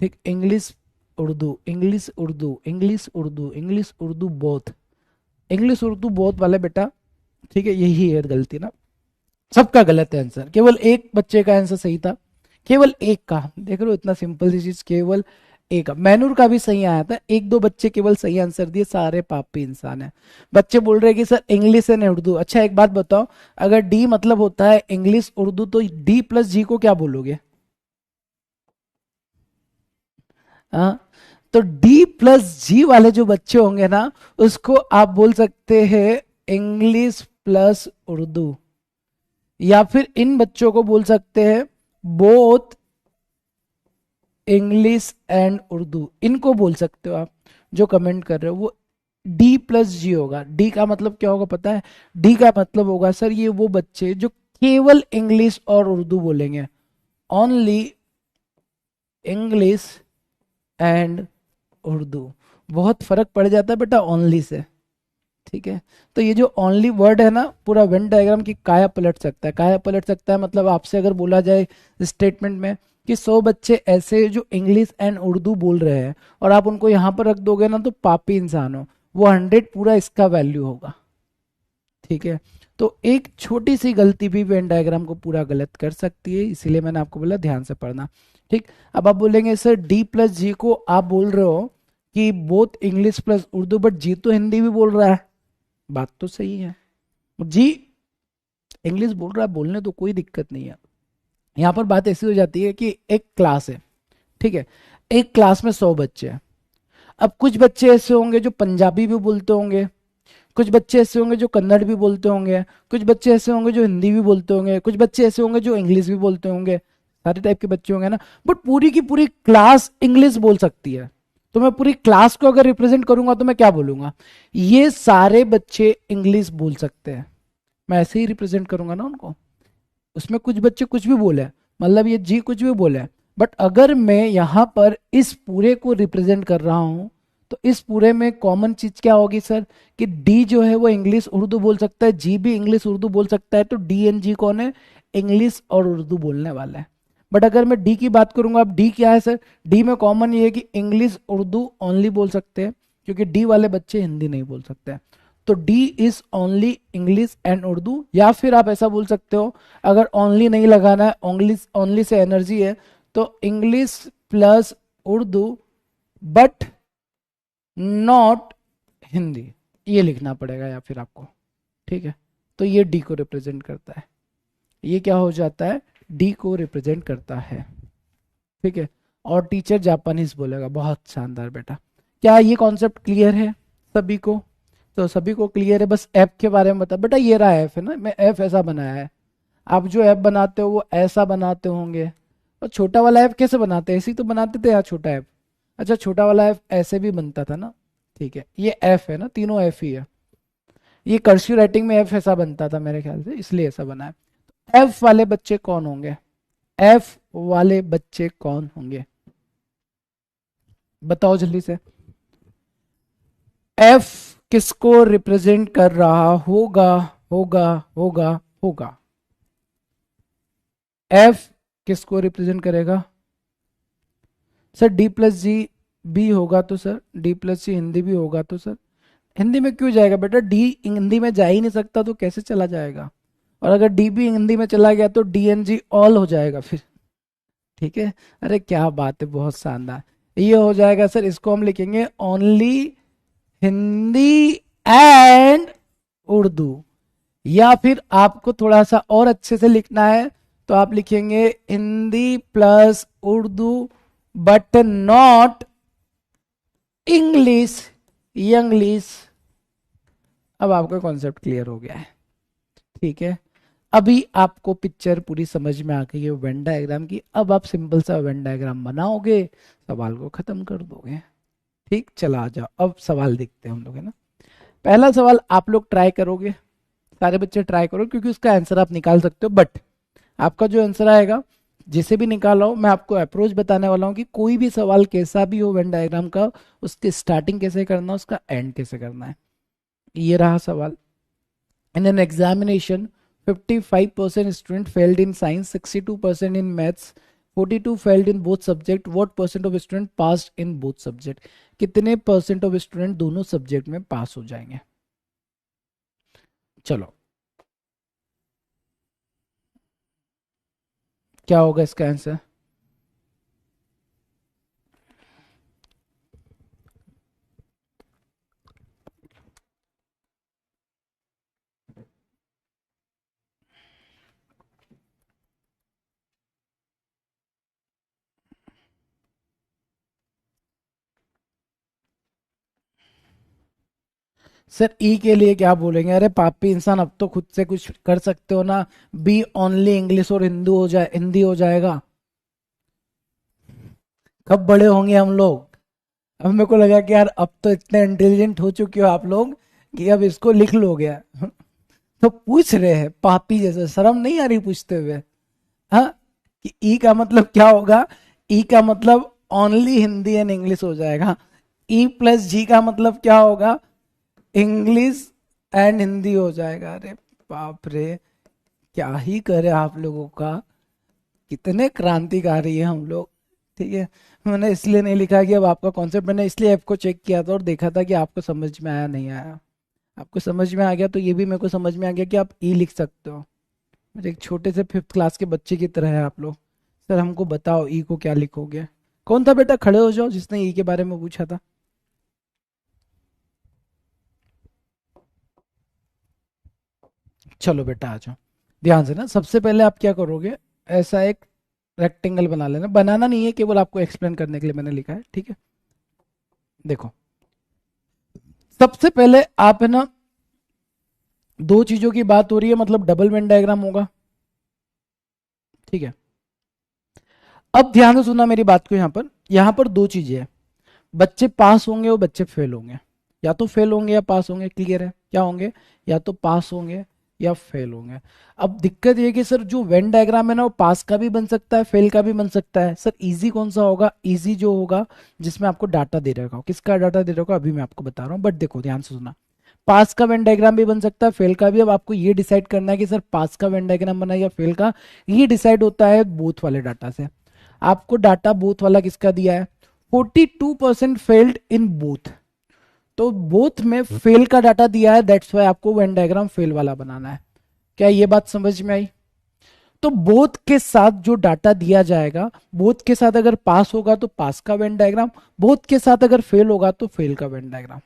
ठीक, English Urdu, English Urdu, English Urdu, English Urdu both, English Urdu both वाले बेटा। ठीक है, यही है गलती ना, सबका गलत है आंसर, केवल एक बच्चे का आंसर सही था, केवल एक का। देख रहे हो, इतना सिंपल सी चीज, केवल एक। मैनूर का भी सही आया था, एक दो बच्चे केवल सही आंसर दिए, सारे पापी इंसान है। बच्चे बोल रहे हैं कि सर इंग्लिश एंड उर्दू। अच्छा एक बात बताओ, अगर डी मतलब होता है इंग्लिश उर्दू, तो D+G को क्या बोलोगे? हाँ, तो D+G वाले जो बच्चे होंगे ना, उसको आप बोल सकते हैं इंग्लिश प्लस उर्दू, या फिर इन बच्चों को बोल सकते हैं बोथ इंग्लिश एंड उर्दू। इनको बोल सकते हो आप, जो कमेंट कर रहे हो वो D+G होगा। डी का मतलब क्या होगा पता है? डी का मतलब होगा सर ये वो बच्चे जो केवल इंग्लिश और उर्दू बोलेंगे, ओनली इंग्लिश एंड उर्दू। बहुत फर्क पड़ जाता है बेटा ओनली से। ठीक है, तो ये जो ओनली वर्ड है ना, पूरा वेन डायग्राम की काया पलट सकता है। काया पलट सकता है मतलब आपसे अगर बोला जाए स्टेटमेंट में कि 100 बच्चे ऐसे जो इंग्लिश एंड उर्दू बोल रहे हैं, और आप उनको यहाँ पर रख दोगे ना, तो पापी इंसान हो, वो 100 पूरा इसका वैल्यू होगा। ठीक है, तो एक छोटी सी गलती भी वेन डायग्राम को पूरा गलत कर सकती है, इसीलिए मैंने आपको बोला ध्यान से पढ़ना। ठीक, अब आप बोलेंगे सर D+G को आप बोल रहे हो कि both English plus Urdu, but जी तो हिंदी भी बोल रहा है। बात तो सही है, जी इंग्लिश बोल रहा है, बोलने तो कोई दिक्कत नहीं है। यहाँ पर बात ऐसी हो जाती है कि एक क्लास है, ठीक है, एक क्लास में 100 बच्चे हैं। अब कुछ बच्चे ऐसे होंगे जो पंजाबी भी बोलते होंगे, कुछ बच्चे ऐसे होंगे जो कन्नड़ भी बोलते होंगे, कुछ बच्चे ऐसे होंगे जो हिंदी भी बोलते होंगे, कुछ बच्चे ऐसे होंगे जो इंग्लिश भी बोलते होंगे, सारे टाइप के बच्चे होंगे ना। बट पूरी की पूरी क्लास इंग्लिश बोल सकती है। तो मैं पूरी क्लास को अगर रिप्रेजेंट करूंगा तो मैं क्या बोलूंगा, ये सारे बच्चे इंग्लिश बोल सकते हैं। मैं ऐसे ही रिप्रेजेंट करूंगा ना उनको। उसमें कुछ बच्चे कुछ भी बोले, मतलब ये जी कुछ भी बोले, बट अगर मैं यहाँ पर इस पूरे को रिप्रेजेंट कर रहा हूँ तो इस पूरे में कॉमन चीज क्या होगी सर, कि डी जो है वो इंग्लिश उर्दू बोल सकता है, जी भी इंग्लिश उर्दू बोल सकता है, तो डी एंड जी कौन है, इंग्लिश और उर्दू बोलने वाला है। बट अगर मैं डी की बात करूंगा, अब डी क्या है सर, डी में कॉमन ये है कि इंग्लिश उर्दू ओनली बोल सकते हैं, क्योंकि डी वाले बच्चे हिंदी नहीं बोल सकते। तो D is only English and Urdu. या फिर आप ऐसा बोल सकते हो, अगर ओनली नहीं लगाना है, ओनली ओनली से एनर्जी है, तो English plus Urdu but not Hindi, ये लिखना पड़ेगा या फिर आपको। ठीक है, तो ये डी को रिप्रेजेंट करता है, ये क्या हो जाता है, डी को रिप्रेजेंट करता है। ठीक है, और टीचर जापानीज बोलेगा। बहुत शानदार बेटा। क्या ये कॉन्सेप्ट क्लियर है सभी को? तो सभी को क्लियर है। बस ऐप के बारे में बता बेटा, ये रहा ऐप है ना, मैं ऐप ऐसा बनाया है। आप जो ऐप बनाते हो वो ऐसा बनाते होंगे। और छोटा वाला ऐप कैसे बनाते हैं, ऐसे ही तो बनाते थे यार छोटा ऐप। अच्छा, छोटा वाला ऐप ऐसे भी बनता था ना। ठीक है, ये एफ है ना, तीनों एफ ही है। ये कर्सिव राइटिंग में एफ ऐसा बनता था मेरे ख्याल से, इसलिए ऐसा बना है। एफ वाले बच्चे कौन होंगे, एफ वाले बच्चे कौन होंगे, बताओ जल्दी से। एफ किसको रिप्रेजेंट कर रहा होगा, होगा होगा होगा? एफ किसको रिप्रेजेंट करेगा sir? D plus G B होगा तो sir, D plus C Hindi भी होगा तो सर। हिंदी में क्यों जाएगा बेटा, डी हिंदी में जा ही नहीं सकता तो कैसे चला जाएगा? और अगर डी भी हिंदी में चला गया तो डी एन जी ऑल हो जाएगा फिर। ठीक है, अरे क्या बात है, बहुत शानदार। ये हो जाएगा सर, इसको हम लिखेंगे ओनली हिंदी एंड उर्दू। या फिर आपको थोड़ा सा और अच्छे से लिखना है तो आप लिखेंगे Hindi plus Urdu but not English, Yinglish. अब आपका कॉन्सेप्ट क्लियर हो गया है। ठीक है, अभी आपको पिक्चर पूरी समझ में आ गई है वेन डायग्राम की। अब आप सिंपल सा वेन डायग्राम बनाओगे, सवाल को खत्म कर दोगे। ठीक, चला आ जाओ, अब सवाल देखते हैं हम लोग, है ना। पहला सवाल आप लोग ट्राई करोगे, सारे बच्चे ट्राई करो, क्योंकि उसका आंसर आप निकाल सकते हो। बट आपका जो आंसर आएगा, जिसे भी निकाला हो, मैं आपको अप्रोच बताने वाला हूँ कि कोई भी सवाल कैसा भी हो वेन डायग्राम का, उसकी स्टार्टिंग कैसे करना है, उसका एंड कैसे करना है। ये रहा सवाल। In an examination 55% student failed in science, 62% in maths, 42 failed in both subject. What percent of student passed in both subject? कितने परसेंट ऑफ स्टूडेंट दोनों सब्जेक्ट में पास हो जाएंगे? चलो, क्या होगा इसका आंसर? सर ई के लिए क्या बोलेंगे, अरे पापी इंसान, अब तो खुद से कुछ कर सकते हो ना। बी ओनली इंग्लिश और हिंदू हो जाए, हिंदी हो जाएगा। कब बड़े होंगे हम लोग? अब मेरे को लगा कि यार अब तो इतने इंटेलिजेंट हो चुके हो आप लोग कि अब इसको लिख लोगे। तो पूछ रहे हैं पापी जैसे, शर्म नहीं आ रही पूछते हुए? हाँ, कि ई का मतलब क्या होगा, ई का मतलब ओनली हिंदी एंड इंग्लिश हो जाएगा। ई प्लस जी का मतलब क्या होगा, इंग्लिश एंड हिंदी हो जाएगा। अरे बाप रे, क्या ही करे आप लोगों का, कितने क्रांतिकारी है हम लोग। ठीक है, मैंने इसलिए नहीं लिखा कि अब आपका कॉन्सेप्ट, मैंने इसलिए ऐप को चेक किया था और देखा था कि आपको समझ में आया नहीं आया। आपको समझ में आ गया तो ये भी मेरे को समझ में आ गया कि आप ई लिख सकते हो। मेरे एक छोटे से 5th क्लास के बच्चे की तरह है आप लोग। सर हमको बताओ ई को क्या लिखोगे? कौन था बेटा, खड़े हो जाओ, जिसने ई के बारे में पूछा था। चलो बेटा आ जाओ, ध्यान से ना। सबसे पहले आप क्या करोगे, ऐसा एक रेक्टेंगल बना लेना, बनाना नहीं है, केवल आपको एक्सप्लेन करने के लिए मैंने लिखा है, ठीक है। देखो सबसे पहले आप है ना, दो चीजों की बात हो रही है, मतलब डबल वेन डायग्राम होगा, ठीक है। अब ध्यान से सुनना मेरी बात को, यहां पर दो चीजें हैं, बच्चे पास होंगे और बच्चे फेल होंगे, या तो फेल होंगे या पास होंगे, क्लियर है, क्या होंगे, या तो पास होंगे या फेल होंगे। अब दिक्कत ये कि सर जो वेन डायग्राम है ना, वो पास का भी बन सकता है, फेल का भी बन सकता है। सर इजी कौन सा होगा, इजी जो होगा जिसमें आपको डाटा दे रखा हो, किसका डाटा दे रखा हो अभी मैं आपको बता रहा हूँ, बट देखो ध्यान से सुना, पास का वेन डायग्राम भी बन सकता है, फेल का भी। अब आपको ये डिसाइड करना है कि सर पास का वेन डायग्राम बना या फेल का, ये डिसाइड होता है बोथ वाले डाटा से। आपको डाटा बोथ वाला किसका दिया है, 42% फेल्ड इन बोथ, तो बोथ में फेल का डाटा दिया है, दैट्स वाई आपको वेन डायग्राम फेल वाला बनाना है। क्या ये बात समझ में आई? तो बोथ के साथ जो डाटा दिया जाएगा, बोथ के साथ अगर पास होगा तो पास का वेन डायग्राम, बोथ के साथ अगर फेल होगा तो फेल का वेन डायग्राम,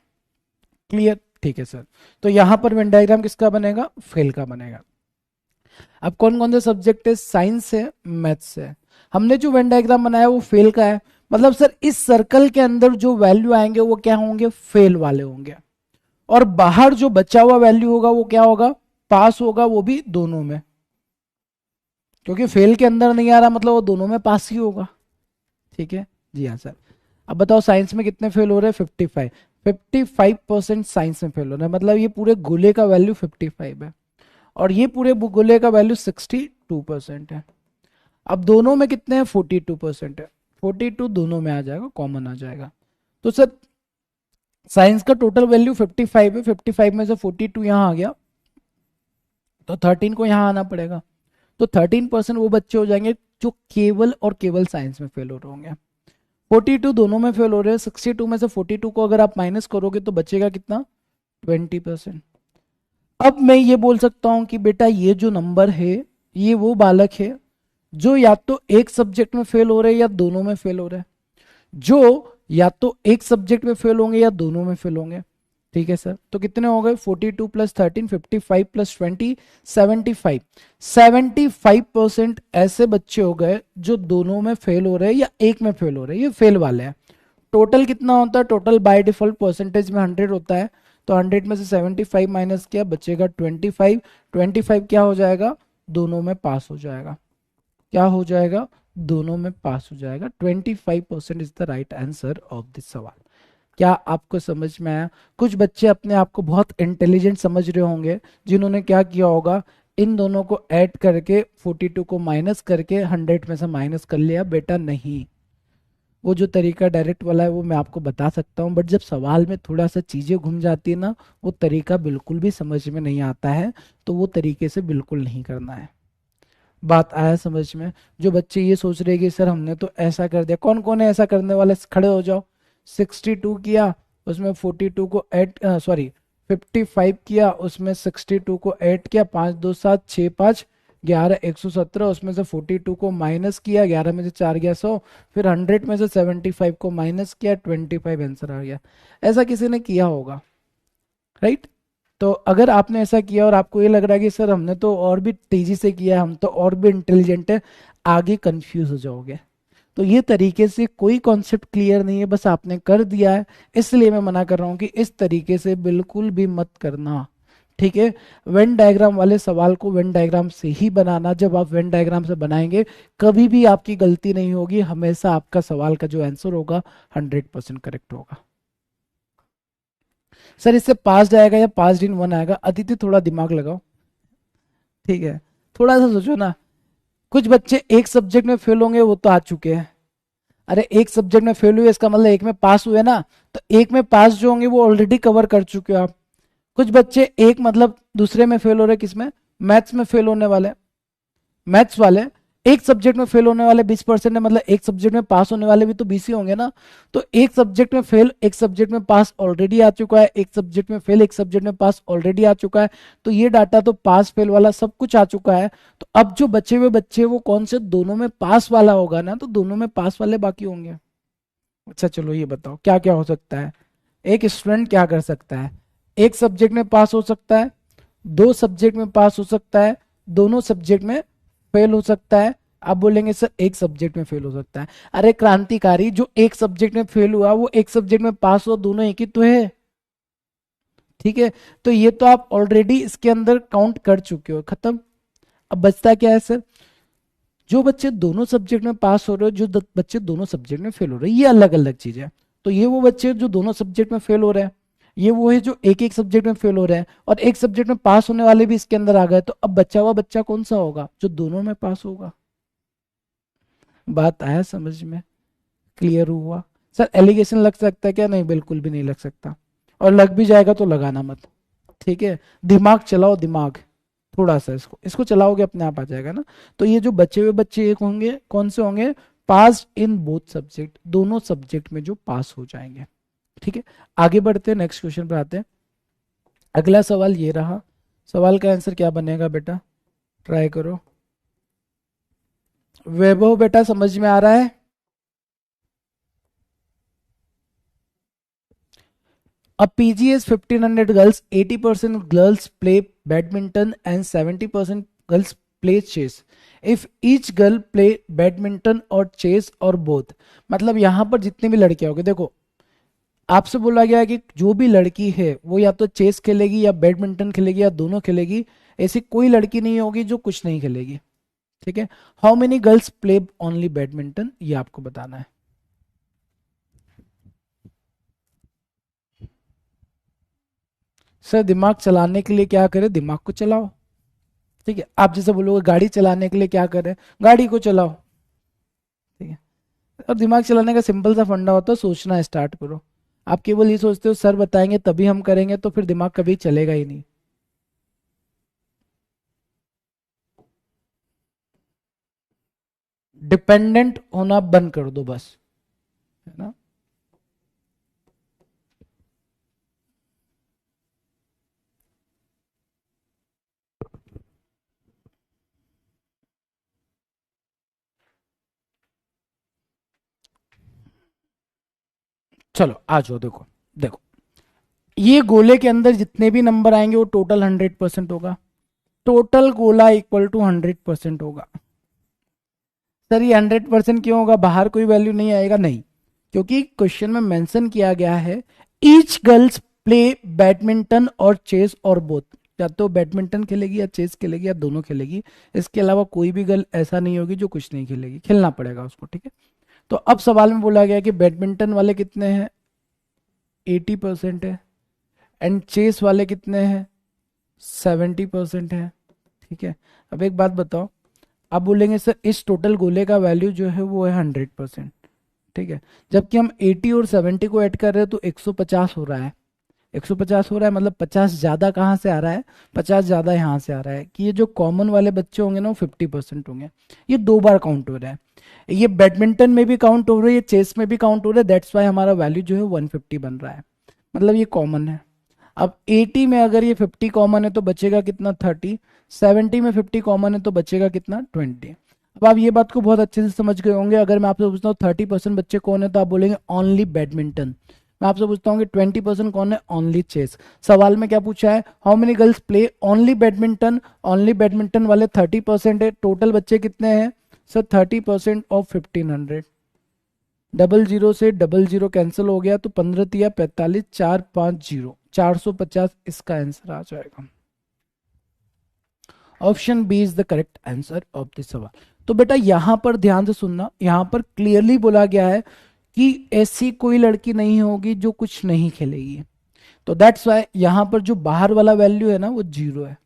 क्लियर, ठीक है सर। तो यहां पर वेन डायग्राम किसका बनेगा, फेल का बनेगा। अब कौन कौन से सब्जेक्ट है, साइंस है, मैथ्स है, हमने जो वेन डायग्राम बनाया वो फेल का है, मतलब सर इस सर्कल के अंदर जो वैल्यू आएंगे वो क्या होंगे, फेल वाले होंगे, और बाहर जो बचा हुआ वैल्यू होगा वो क्या होगा, पास होगा, वो भी दोनों में, क्योंकि फेल के अंदर नहीं आ रहा मतलब वो दोनों में पास ही होगा, ठीक है जी हाँ सर। अब बताओ साइंस में कितने फेल हो रहे हैं, 55, 55% साइंस में फेल हो रहे हैं, मतलब ये पूरे गोले का वैल्यू 55 है, और ये पूरे गोले का वैल्यू 62% है। अब दोनों में कितने हैं, 42% है, 42 दोनों में आ जाएगा, कॉमन आ जाएगा। तो सर साइंस का टोटल वैल्यू 55 है, 55 में से 42 यहां आ गया, तो 13 को यहां आना पड़ेगा, तो 13% वो बच्चे हो जाएंगे जो केवल और केवल साइंस में फेल हो रहे होंगे। 42 दोनों में फेल हो रहे हैं, 62 में से 42 को अगर आप माइनस करोगे तो बचेगा कितना, 20%। अब मैं ये बोल सकता हूं कि बेटा ये जो नंबर है ये वो बालक है जो या तो एक सब्जेक्ट में फेल हो रहे हैं या दोनों में फेल हो रहे हैं, जो या तो एक सब्जेक्ट में फेल होंगे या दोनों में फेल होंगे, ठीक है सर। तो कितने हो गए, 42 प्लस 13, 55 प्लस 20, 75, 75% ऐसे बच्चे हो गए जो दोनों में फेल हो रहे हैं या एक में फेल हो रहे हैं, ये फेल वाले हैं। टोटल कितना होता है, टोटल बाय डिफॉल्ट परसेंटेज में 100 होता है, तो 100 में से 75 माइनस किया बचेगा 25, 25 क्या हो जाएगा, दोनों में पास हो जाएगा, क्या हो जाएगा, दोनों में पास हो जाएगा। 25% is the right answer of this सवाल। क्या आपको समझ में आया? कुछ बच्चे अपने आप को बहुत इंटेलिजेंट समझ रहे होंगे जिन्होंने क्या किया होगा, इन दोनों को ऐड करके 42 को माइनस करके 100 में से माइनस कर लिया, बेटा नहीं, वो जो तरीका डायरेक्ट वाला है वो मैं आपको बता सकता हूँ, बट जब सवाल में थोड़ा सा चीजें घूम जाती है ना, वो तरीका बिल्कुल भी समझ में नहीं आता है, तो वो तरीके से बिल्कुल नहीं करना है। बात आया समझ में? जो बच्चे ये सोच रहे हैं कि सर हमने तो ऐसा कर दिया, कौन कौन है ऐसा करने वाले, खड़े हो जाओ। 62 किया, उसमें 42 को ऐड, सॉरी 55 किया, उसमें 62 को ऐड किया, 5 2 7 6 5 11 117, उसमें से 42 को माइनस किया, 11 में से 4 गया 100, फिर 100 में से 75 को माइनस किया, 25 आंसर आ गया। ऐसा किसी ने किया होगा, राइट? तो अगर आपने ऐसा किया और आपको ये लग रहा है कि सर हमने तो और भी तेजी से किया है, हम तो और भी इंटेलिजेंट है, आगे कंफ्यूज हो जाओगे। तो ये तरीके से कोई कॉन्सेप्ट क्लियर नहीं है, बस आपने कर दिया है, इसलिए मैं मना कर रहा हूं कि इस तरीके से बिल्कुल भी मत करना, ठीक है। वेन डायग्राम वाले सवाल को वेन डायग्राम से ही बनाना, जब आप वेन डायग्राम से बनाएंगे कभी भी आपकी गलती नहीं होगी, हमेशा आपका सवाल का जो आंसर होगा 100% करेक्ट होगा। सर इससे पास जाएगा या पास इन वन आएगा, अदिति थोड़ा दिमाग लगाओ, ठीक है, थोड़ा सा सोचो ना। कुछ बच्चे एक सब्जेक्ट में फेल होंगे, वो तो आ चुके हैं, अरे एक सब्जेक्ट में फेल हुए इसका मतलब एक में पास हुए ना, तो एक में पास जो होंगे वो ऑलरेडी कवर कर चुके हो आप। कुछ बच्चे एक मतलब दूसरे में फेल हो रहे, किसमें, मैथ्स में फेल होने वाले, मैथ्स वाले एक सब्जेक्ट में फेल होने वाले 20% है, मतलब एक सब्जेक्ट में पास होने वाले भी तो 20 ही होंगे ना। तो एक सब्जेक्ट में फेल एक सब्जेक्ट में पास ऑलरेडी आ चुका है, एक सब्जेक्ट में फेल एक सब्जेक्ट में पास ऑलरेडी आ चुका है, तो ये डाटा तो पास फेल वाला सब कुछ आ चुका है। तो अब जो बचे हुए बच्चे वो कौन से, दोनों में पास वाला होगा ना, तो दोनों में पास वाले बाकी होंगे। अच्छा चलो ये बताओ क्या क्या हो सकता है, एक स्टूडेंट क्या कर सकता है, एक सब्जेक्ट में पास हो सकता है, दो सब्जेक्ट में पास हो सकता है, दोनों सब्जेक्ट में फेल हो सकता है, आप बोलेंगे सर एक सब्जेक्ट में फेल हो सकता है। अरे क्रांतिकारी, जो एक सब्जेक्ट में फेल हुआ वो एक सब्जेक्ट में पास हुआ, दोनों एक ही तो है। ठीक है, तो ये तो आप ऑलरेडी इसके अंदर काउंट कर चुके हो, खत्म। अब बचता क्या है सर, जो बच्चे दोनों सब्जेक्ट में पास हो रहे हो, जो बच्चे दोनों सब्जेक्ट में फेल हो रहे हैं, ये अलग अलग चीज है। तो ये वो बच्चे जो दोनों सब्जेक्ट में फेल हो रहे हैं, ये वो है जो एक एक सब्जेक्ट में फेल हो रहे हैं, और एक सब्जेक्ट में पास होने वाले भी इसके अंदर आ गए। तो अब बचा हुआ बच्चा कौन सा होगा, जो दोनों में पास होगा। बात आया समझ में, क्लियर हुआ। सर एलिगेशन लग सकता है क्या, नहीं बिल्कुल भी नहीं लग सकता, और लग भी जाएगा तो लगाना मत। ठीक है, दिमाग चलाओ, दिमाग थोड़ा सा, इसको इसको चलाओगे अपने आप आ जाएगा ना। तो ये जो बचे हुए बच्चे एक होंगे, कौन से होंगे, पास इन बोथ सब्जेक्ट, दोनों सब्जेक्ट में जो पास हो जाएंगे। ठीक है, आगे बढ़ते हैं, नेक्स्ट क्वेश्चन पर आते हैं। अगला सवाल ये रहा, सवाल का आंसर क्या बनेगा बेटा, ट्राई करो। वैभव बेटा समझ में आ रहा है। A PGS 1500 girls, 80% girls play badminton and 70% girls play chess. If each girl play badminton or chess or both, मतलब यहाँ पर जितनी भी लड़कियां होगी, देखो आपसे बोला गया है कि जो भी लड़की है वो या तो चेस खेलेगी या बैडमिंटन खेलेगी या दोनों खेलेगी। ऐसी कोई लड़की नहीं होगी जो कुछ नहीं खेलेगी। ठीक है, how many girls play only badminton, ये आपको बताना है। सर दिमाग चलाने के लिए क्या करें, दिमाग को चलाओ। ठीक है, आप जैसे बोलोगे गाड़ी चलाने के लिए क्या करें, गाड़ी को चलाओ। ठीक है, और दिमाग चलाने का सिंपल सा फंडा होता है, सोचना स्टार्ट करो। आप केवल ये सोचते हो सर बताएंगे तभी हम करेंगे, तो फिर दिमाग कभी चलेगा ही नहीं। डिपेंडेंट होना बंद कर दो बस, है ना। चलो आ जाओ, देखो देखो, ये गोले के अंदर जितने भी नंबर आएंगे वो टोटल 100% होगा। टोटल गोला इक्वल टू 100% होगा। सर ये 100% क्यों होगा, बाहर कोई वैल्यू नहीं आएगा, नहीं, क्योंकि क्वेश्चन में मेंशन किया गया है ईच गर्ल्स प्ले बैडमिंटन और चेस और बोथ, या तो बैडमिंटन खेलेगी या चेस खेलेगी या दोनों खेलेगी। इसके अलावा कोई भी गर्ल ऐसा नहीं होगी जो कुछ नहीं खेलेगी, खेलना पड़ेगा उसको। ठीक है, तो अब सवाल में बोला गया कि बैडमिंटन वाले कितने हैं, 80% है, एंड चेस वाले कितने हैं, 70% है। ठीक है, अब एक बात बताओ, आप बोलेंगे सर इस टोटल गोले का वैल्यू जो है वो है 100%। ठीक है, जबकि हम 80 और 70 को ऐड कर रहे हैं तो 150 हो रहा है। 150 हो रहा है, मतलब 50 ज्यादा कहाँ से आ रहा है, 50 ज्यादा यहाँ से आ रहा है कि ये जो कॉमन वाले बच्चे होंगे ना वो 50% होंगे। ये दो बार काउंट हो रहा है, ये बैडमिंटन में भी काउंट हो रहा है, ये चेस में भी काउंट हो रहा है, दैट्स वाई हमारा वैल्यू जो है 150 बन रहा है, मतलब ये कॉमन है। अब 80 में अगर ये 50 कॉमन है तो बचेगा कितना, 30। 70 में 50 कॉमन है तो बचेगा कितना, 20। अब आप ये बात को बहुत अच्छे से समझ गए होंगे। अगर मैं आपसे पूछता हूँ 30% बच्चे कौन है तो आप बोलेंगे ओनली बैडमिंटन। मैं आपसे पूछता हूँ कि 20% कौन है, ओनली चेस। सवाल में क्या पूछा है, how many girls play only badminton, only badminton वाले 30% है, टोटल बच्चे कितने हैं सर, 30% ऑफ 1500। डबल जीरो से डबल जीरो कैंसिल हो गया, तो 15 तिया 45, 450, 450 इसका आंसर आ जाएगा। Option B is the correct answer of this सवाल। तो बेटा यहां पर ध्यान से सुनना, यहां पर क्लियरली बोला गया है कि ऐसी कोई लड़की नहीं होगी जो कुछ नहीं खेलेगी। तो दैट्स वाई यहां पर जो बाहर वाला वैल्यू है ना वो 0 है,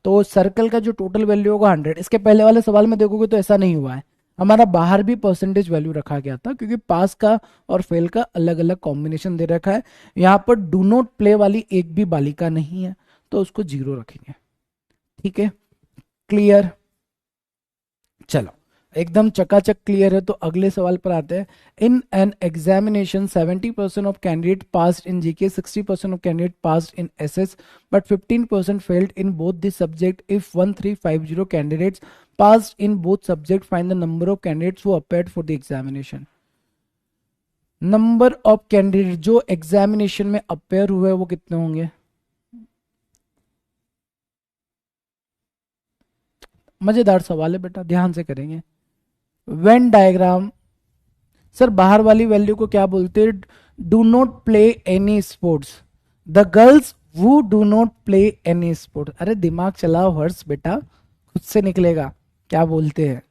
तो सर्कल का जो टोटल वैल्यू होगा 100। इसके पहले वाले सवाल में देखोगे तो ऐसा नहीं हुआ है, हमारा बाहर भी परसेंटेज वैल्यू रखा गया था, क्योंकि पास का और फेल का अलग अलग कॉम्बिनेशन दे रखा है। यहाँ पर डू नॉट प्ले वाली एक भी बालिका नहीं है, तो उसको 0 रखेंगे। ठीक है, क्लियर, चलो एकदम चकाचक क्लियर है। तो अगले सवाल पर आते हैं। In an examination 70% of candidate passed in GK, 60% of candidate passed in SS, but 15% failed in both this subject. If 1350 candidates passed in both subject, find the number of candidates who appeared for the examination. Number of candidate जो examination में appear हुए वो कितने होंगे, मजेदार सवाल है बेटा, ध्यान से करेंगे। वेन डायग्राम, सर बाहर वाली वैल्यू को क्या बोलते हैं? Do not play any sports, the girls वो do not play any sport. अरे दिमाग चलाओ हर्ष बेटा, खुद से निकलेगा क्या बोलते हैं।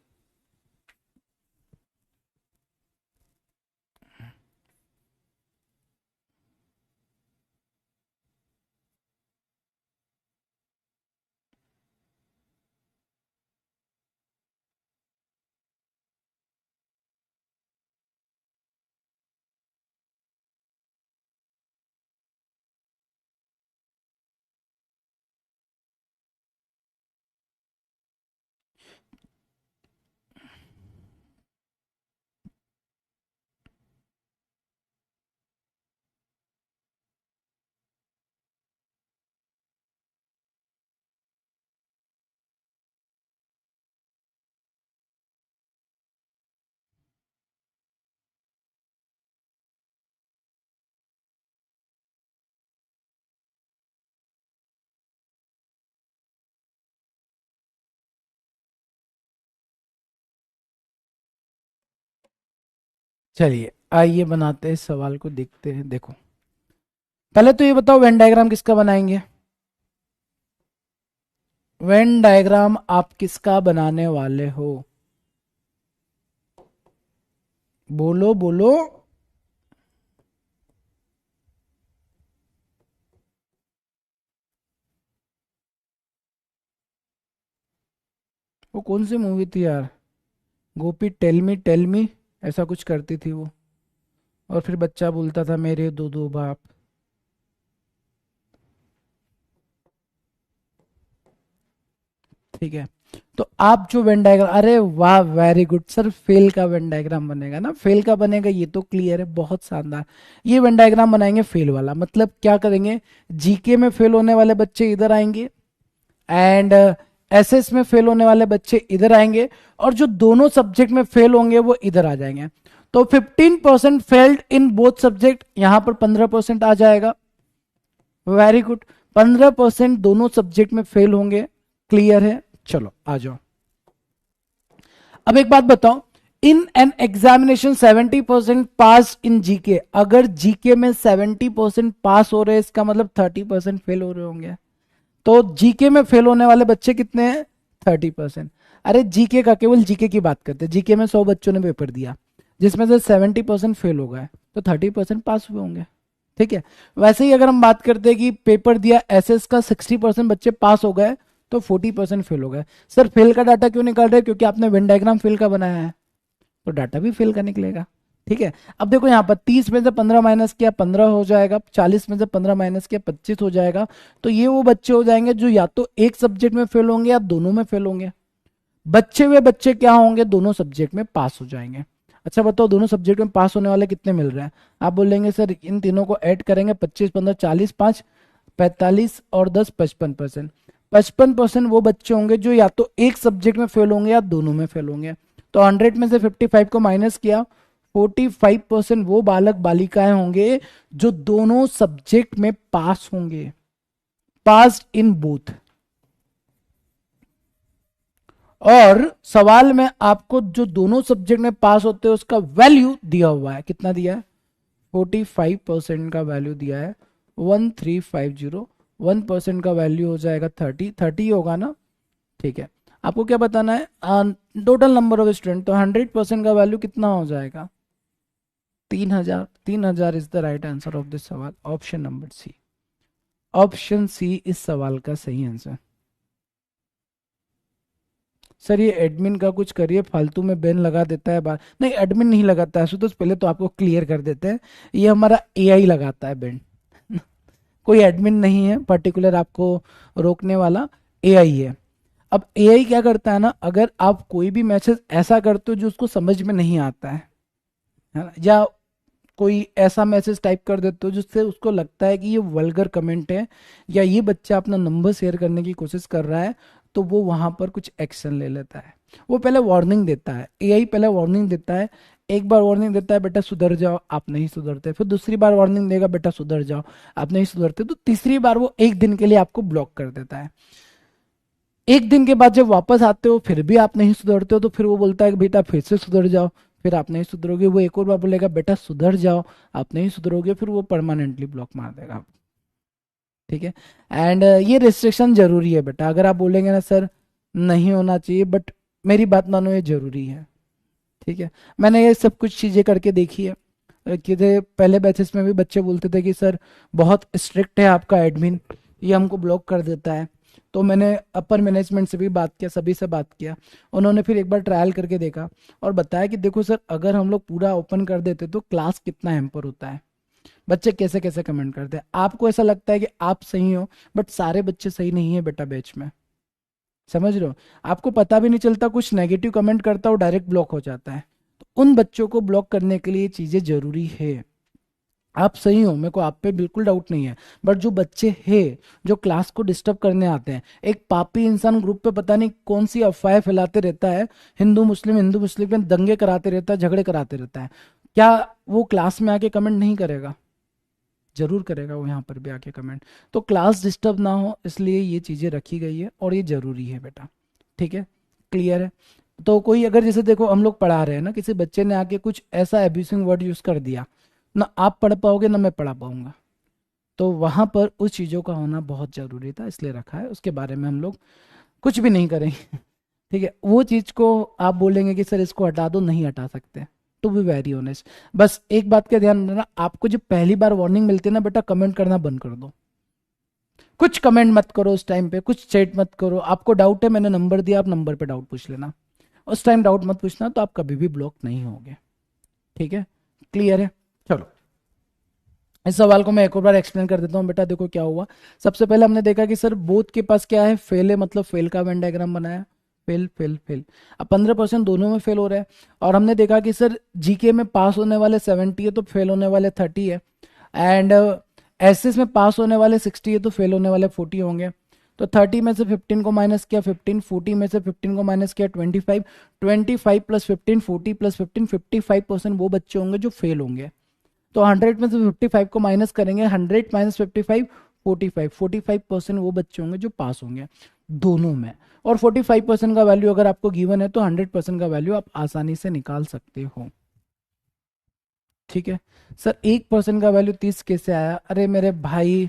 चलिए आइए बनाते हैं इस सवाल को, देखते हैं। देखो पहले तो ये बताओ वेन डायग्राम किसका बनाएंगे? वेन डायग्राम आप किसका बनाने वाले हो? बोलो बोलो। वो कौन सी मूवी थी यार, गोपी टेल मी, ऐसा कुछ करती थी वो, और फिर बच्चा बोलता था मेरे दो दो बाप। ठीक है, तो आप जो वेन डायग्राम, अरे वाह वेरी गुड सर, फेल का वेन डायग्राम बनेगा ना, फेल का बनेगा, ये तो क्लियर है, बहुत शानदार। ये वेन डायग्राम बनाएंगे फेल वाला, मतलब क्या करेंगे, जीके में फेल होने वाले बच्चे इधर आएंगे, एंड एसएस में फेल होने वाले बच्चे इधर आएंगे, और जो दोनों सब्जेक्ट में फेल होंगे वो इधर आ जाएंगे। तो 15% फेल्ड इन बोथ सब्जेक्ट, यहां पर 15% आ जाएगा। वेरी गुड, 15% दोनों सब्जेक्ट में फेल होंगे, क्लियर है। चलो आ जाओ। अब एक बात बताओ, in an examination 70% pass in GK, अगर जीके में 70% पास हो रहे हैं, इसका मतलब 30% फेल हो रहे होंगे। तो जीके में फेल होने वाले बच्चे कितने हैं? 30%। अरे जीके का, केवल जीके की बात करते हैं, जीके में 100 बच्चों ने पेपर दिया, जिसमें से 70% फेल हो गए, तो 30% पास हुए होंगे। ठीक है, वैसे ही अगर हम बात करते हैं कि पेपर दिया एसएस का, 60% बच्चे पास हो गए, तो 40% फेल हो गए। सर फेल का डाटा क्यों निकाल रहे हैं? क्योंकि आपने वेन डायग्राम फेल का बनाया है, तो डाटा भी फेल का निकलेगा। ठीक है, अब देखो यहाँ पर 30 में से 15 माइनस किया 15 हो जाएगा, 40 में से 15 माइनस किया 25 हो जाएगा। तो ये वो बच्चे हो जाएंगे जो या तो एक सब्जेक्ट में फेल होंगे या दोनों में फेल होंगे। बच्चे हुए बच्चे क्या होंगे? दोनों सब्जेक्ट में पास हो जाएंगे। अच्छा बताओ, दोनों सब्जेक्ट में पास होने वाले कितने मिल रहे हैं? आप बोलेंगे सर इन तीनों को ऐड करेंगे, 25 15 40 5 45 और 10 55%। 55% वो बच्चे होंगे जो या तो एक सब्जेक्ट में फेल होंगे या दोनों में फेल होंगे। तो 100 में से 55 को माइनस किया, 45% वो बालक बालिकाएं होंगे जो दोनों सब्जेक्ट में पास होंगे, पास इन बोथ। और सवाल में आपको जो दोनों सब्जेक्ट में पास होते हैं उसका वैल्यू दिया हुआ है, कितना दिया है? 45% का वैल्यू दिया है, 1350। 1% का वैल्यू हो जाएगा 30, 30 होगा ना? ठीक है, आपको क्या बताना है? टोटल नंबर ऑफ स्टूडेंट, तो 100% का वैल्यू कितना हो जाएगा? 3000। 3000 is the right answer of this सवाल, option number C. Option C इस सवाल का सही आंसर। सर ये एडमिन का कुछ करिए, फालतू में बैन लगा देता है बार। नहीं एडमिन नहीं लगाता है सुतोष, पहले तो आपको क्लियर कर देते हैं, ये हमारा एआई लगाता है बैन। कोई एडमिन नहीं है पर्टिकुलर आपको रोकने वाला, एआई है। अब एआई क्या करता है ना, अगर आप कोई भी मैसेज ऐसा करते हो जो उसको समझ में नहीं आता है ना, या कोई ऐसा मैसेज टाइप कर देते हो जिससे उसको लगता है कि ये वल्गर कमेंट है, या ये बच्चा अपना नंबर शेयर करने की कोशिश कर रहा है, तो वो वहां पर कुछ एक्शन ले लेता है। वो पहले वार्निंग देता है, एआई पहले वार्निंग देता है। एक बार वार्निंग देता है बेटा सुधर जाओ, आप नहीं सुधरते, फिर दूसरी बार वार्निंग देगा बेटा सुधर जाओ, आप नहीं सुधरते, तो तीसरी बार वो एक दिन के लिए आपको ब्लॉक कर देता है। एक दिन के बाद जब वापस आते हो फिर भी आप नहीं सुधरते हो, तो फिर वो बोलता है कि बेटा फिर से सुधर जाओ, फिर आप नहीं सुधरोगे, वो एक और बार बोलेगा बेटा सुधर जाओ, आप नहीं सुधरोगे, फिर वो परमानेंटली ब्लॉक मार देगा। ठीक है। एंड ये रिस्ट्रिक्शन जरूरी है बेटा, अगर आप बोलेंगे ना सर नहीं होना चाहिए, बट मेरी बात मानो ये जरूरी है। ठीक है। मैंने ये सब कुछ चीजें करके देखी है कि पहले बैचेस में भी बच्चे बोलते थे कि सर बहुत स्ट्रिक्ट है आपका एडमिन, ये हमको ब्लॉक कर देता है। तो मैंने अपर मैनेजमेंट से भी बात किया, सभी से बात किया, उन्होंने फिर एक बार ट्रायल करके देखा और बताया कि देखो सर अगर हम लोग पूरा ओपन कर देते तो क्लास कितना हैम्पर होता है, बच्चे कैसे कैसे कमेंट करते हैं। आपको ऐसा लगता है कि आप सही हो, बट सारे बच्चे सही नहीं है बेटा बैच में, समझ रहे हो। आपको पता भी नहीं चलता, कुछ नेगेटिव कमेंट करता हो डायरेक्ट ब्लॉक हो जाता है। तो उन बच्चों को ब्लॉक करने के लिए चीजें जरूरी है। आप सही हो, मेरे को आप पे बिल्कुल डाउट नहीं है, बट जो बच्चे हैं जो क्लास को डिस्टर्ब करने आते हैं, एक पापी इंसान ग्रुप पे पता नहीं कौन सी अफवाहें फैलाते रहता है, हिंदू मुस्लिम में दंगे कराते रहता है, झगड़े कराते रहता है, क्या वो क्लास में आके कमेंट नहीं करेगा? जरूर करेगा वो यहाँ पर भी आके कमेंट। तो क्लास डिस्टर्ब ना हो इसलिए ये चीजें रखी गई है और ये जरूरी है बेटा। ठीक है, क्लियर है। तो कोई अगर जैसे देखो हम लोग पढ़ा रहे हैं ना, किसी बच्चे ने आके कुछ ऐसा एब्यूसिंग वर्ड यूज कर दिया, ना आप पढ़ पाओगे ना मैं पढ़ा पाऊंगा, तो वहां पर उस चीजों का होना बहुत जरूरी था, इसलिए रखा है। उसके बारे में हम लोग कुछ भी नहीं करेंगे। ठीक है, वो चीज को आप बोलेंगे कि सर इसको हटा दो, नहीं हटा सकते, टू बी वेरी ऑनेस्ट। बस एक बात का ध्यान रखना, आपको जब पहली बार वार्निंग मिलती है ना बेटा, कमेंट करना बंद कर दो, कुछ कमेंट मत करो उस टाइम पे, कुछ चैट मत करो। आपको डाउट है, मैंने नंबर दिया, आप नंबर पे डाउट पूछ लेना, उस टाइम डाउट मत पूछना, तो आप कभी भी ब्लॉक नहीं होगे। ठीक है, क्लियर है। चलो इस सवाल को मैं एक और बार एक्सप्लेन कर देता हूँ बेटा। देखो क्या हुआ, सबसे पहले हमने देखा कि सर बोथ के पास क्या है, फेल है, मतलब फेल का वेन डायग्राम बनाया, फेल फेल फेल। अब 15% दोनों में फेल हो रहा है। और हमने देखा कि सर जीके में पास होने वाले 70 है तो फेल होने वाले 30 है, एंड एसएस में पास होने वाले 60 है तो फेल होने वाले 40 होंगे। तो 30 में से 15 को माइनस किया 15, 40 में से 15 को माइनस किया 25, 25 प्लस 15, 40 प्लस 15, 55% वो बच्चे होंगे जो फेल होंगे। तो 100 में से 55 को माइनस करेंगे, 100 माइनस 55, 45, 45% वो बच्चे होंगे जो पास होंगे दोनों में। और 45% का वैल्यू अगर आपको गिवन है तो 100% का वैल्यू आप आसानी से निकाल सकते हो। ठीक है सर, 1% का वैल्यू 30 कैसे आया? अरे मेरे भाई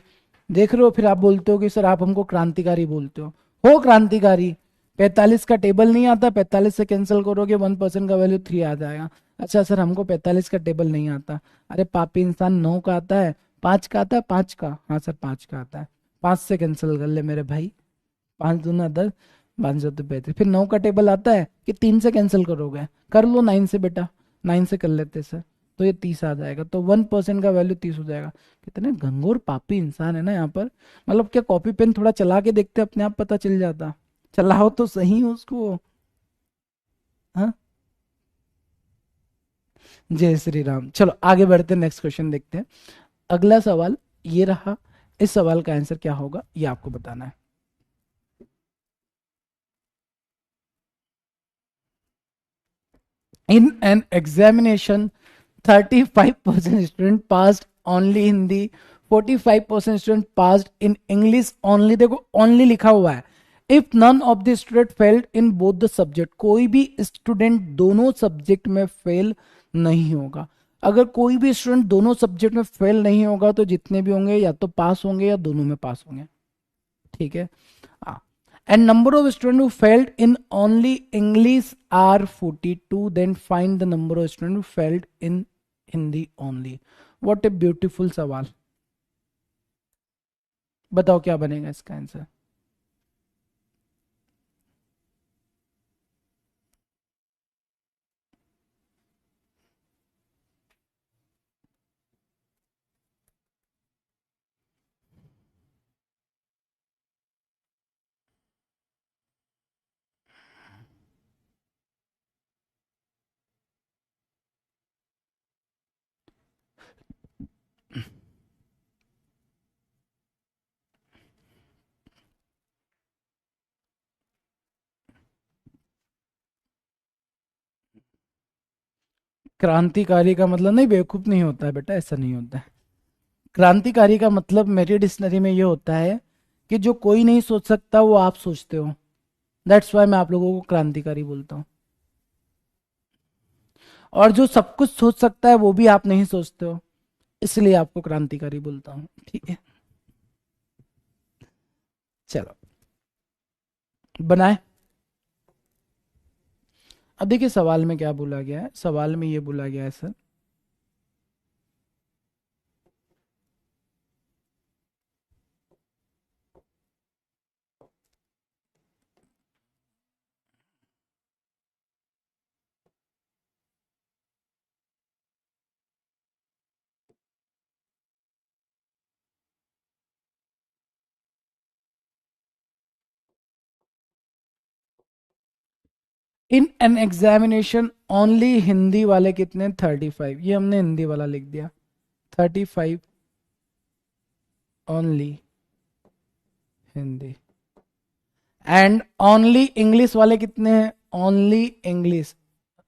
देख रहे हो, फिर आप बोलते हो कि सर आप हमको क्रांतिकारी बोलते हो क्रांतिकारी। 45 का टेबल नहीं आता, 45 से कैंसिल करोगे 1% का वैल्यू 3 आ जाएगा। अच्छा सर हमको 45 का टेबल नहीं आता। अरे पापी इंसान, 9 का आता है, 5 का आता है, 5 का, हाँ सर 5 का आता है, 5 से कैंसिल कर ले मेरे भाई, 5 दूना 10, 5 तो 35। फिर 9 का टेबल आता है कि 3 से कैंसिल करोगे, कर लो 9 से बेटा, 9 से कर लेते सर, तो ये 30 आ जाएगा, तो 1% का वैल्यू 30 हो जाएगा। कितने घंघोर पापी इंसान है ना यहाँ पर। मतलब क्या कॉपी पेन थोड़ा चला के देखते अपने आप पता चल जाता, चलाओ तो सही उसको। हाँ, जय श्री राम। चलो आगे बढ़ते हैं, नेक्स्ट क्वेश्चन देखते हैं। अगला सवाल ये रहा, इस सवाल का आंसर क्या होगा ये आपको बताना है। In an examination, 35% student passed only Hindi, 45% student passed in English only। देखो only लिखा हुआ है। If none of the student failed in both the subject, कोई भी स्टूडेंट दोनों सब्जेक्ट में फेल नहीं होगा। अगर कोई भी स्टूडेंट दोनों सब्जेक्ट में फेल नहीं होगा तो जितने भी होंगे या तो पास होंगे या दोनों में पास होंगे। ठीक है, and number of students who failed in only English are 42, then find the number of students who failed in Hindi only। what a beautiful सवाल, बताओ क्या बनेगा इसका आंसर। क्रांतिकारी का मतलब नहीं, बेवकूफ नहीं होता है बेटा, ऐसा नहीं होता है। क्रांतिकारी का मतलब मेरी डिक्शनरी में ये होता है कि जो कोई नहीं सोच सकता वो आप सोचते हो। दैट्स वाई मैं आप लोगों को क्रांतिकारी बोलता हूँ। और जो सब कुछ सोच सकता है वो भी आप नहीं सोचते हो, इसलिए आपको क्रांतिकारी बोलता हूँ, ठीक है। चलो बनाए। अब देखिए सवाल में क्या बोला गया है, सवाल में ये बोला गया है sir, in an examination only Hindi वाले कितने 35, ये हमने हिंदी वाला लिख दिया 35 only Hindi. And only English वाले कितने हैं, ओनली इंग्लिश।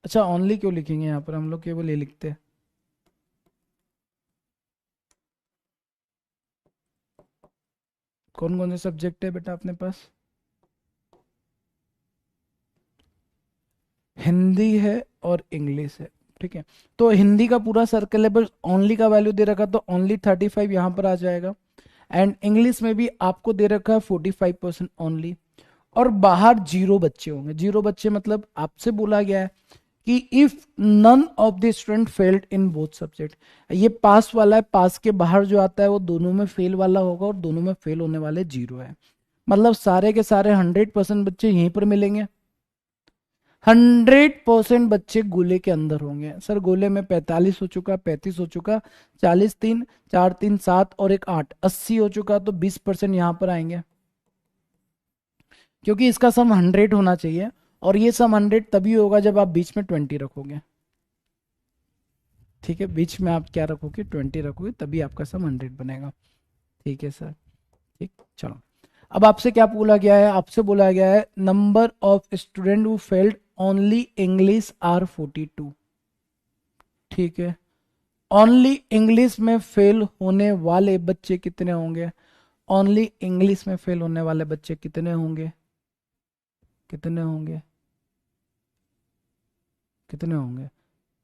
अच्छा ओनली क्यों लिखेंगे यहाँ पर, हम लोग केवल ये लिखते हैं। कौन कौन से सब्जेक्ट है बेटा अपने पास, हिंदी है और इंग्लिश है, ठीक है। तो हिंदी का पूरा सर्कल है, बस ओनली का वैल्यू दे रखा, तो ओनली 35 यहाँ पर आ जाएगा। एंड इंग्लिश में भी आपको दे रखा है 45% ओनली। और बाहर जीरो बच्चे होंगे, जीरो बच्चे मतलब आपसे बोला गया है कि if none of the student failed in both subject, ये पास वाला है, पास के बाहर जो आता है वो दोनों में फेल वाला होगा, और दोनों में फेल होने वाले जीरो है। मतलब सारे के सारे 100% बच्चे यहीं पर मिलेंगे, 100% बच्चे गोले के अंदर होंगे। सर गोले में 45 हो चुका, 35 हो चुका, 40 3 4 3 7 और एक 8, 80 हो चुका, तो 20% यहाँ पर आएंगे, क्योंकि इसका सम 100 होना चाहिए। और ये सम 100 तभी होगा जब आप बीच में 20 रखोगे, ठीक है। बीच में आप क्या रखोगे, 20 रखोगे, तभी आपका सम 100 बनेगा, ठीक है सर। ठीक, चलो अब आपसे क्या बोला गया है, आपसे बोला गया है number of student who failed only English are 42, ठीक है। ओनली इंग्लिश में फेल होने वाले बच्चे कितने होंगे, ओनली इंग्लिश में फेल होने वाले बच्चे कितने होंगे, कितने होंगे, कितने होंगे।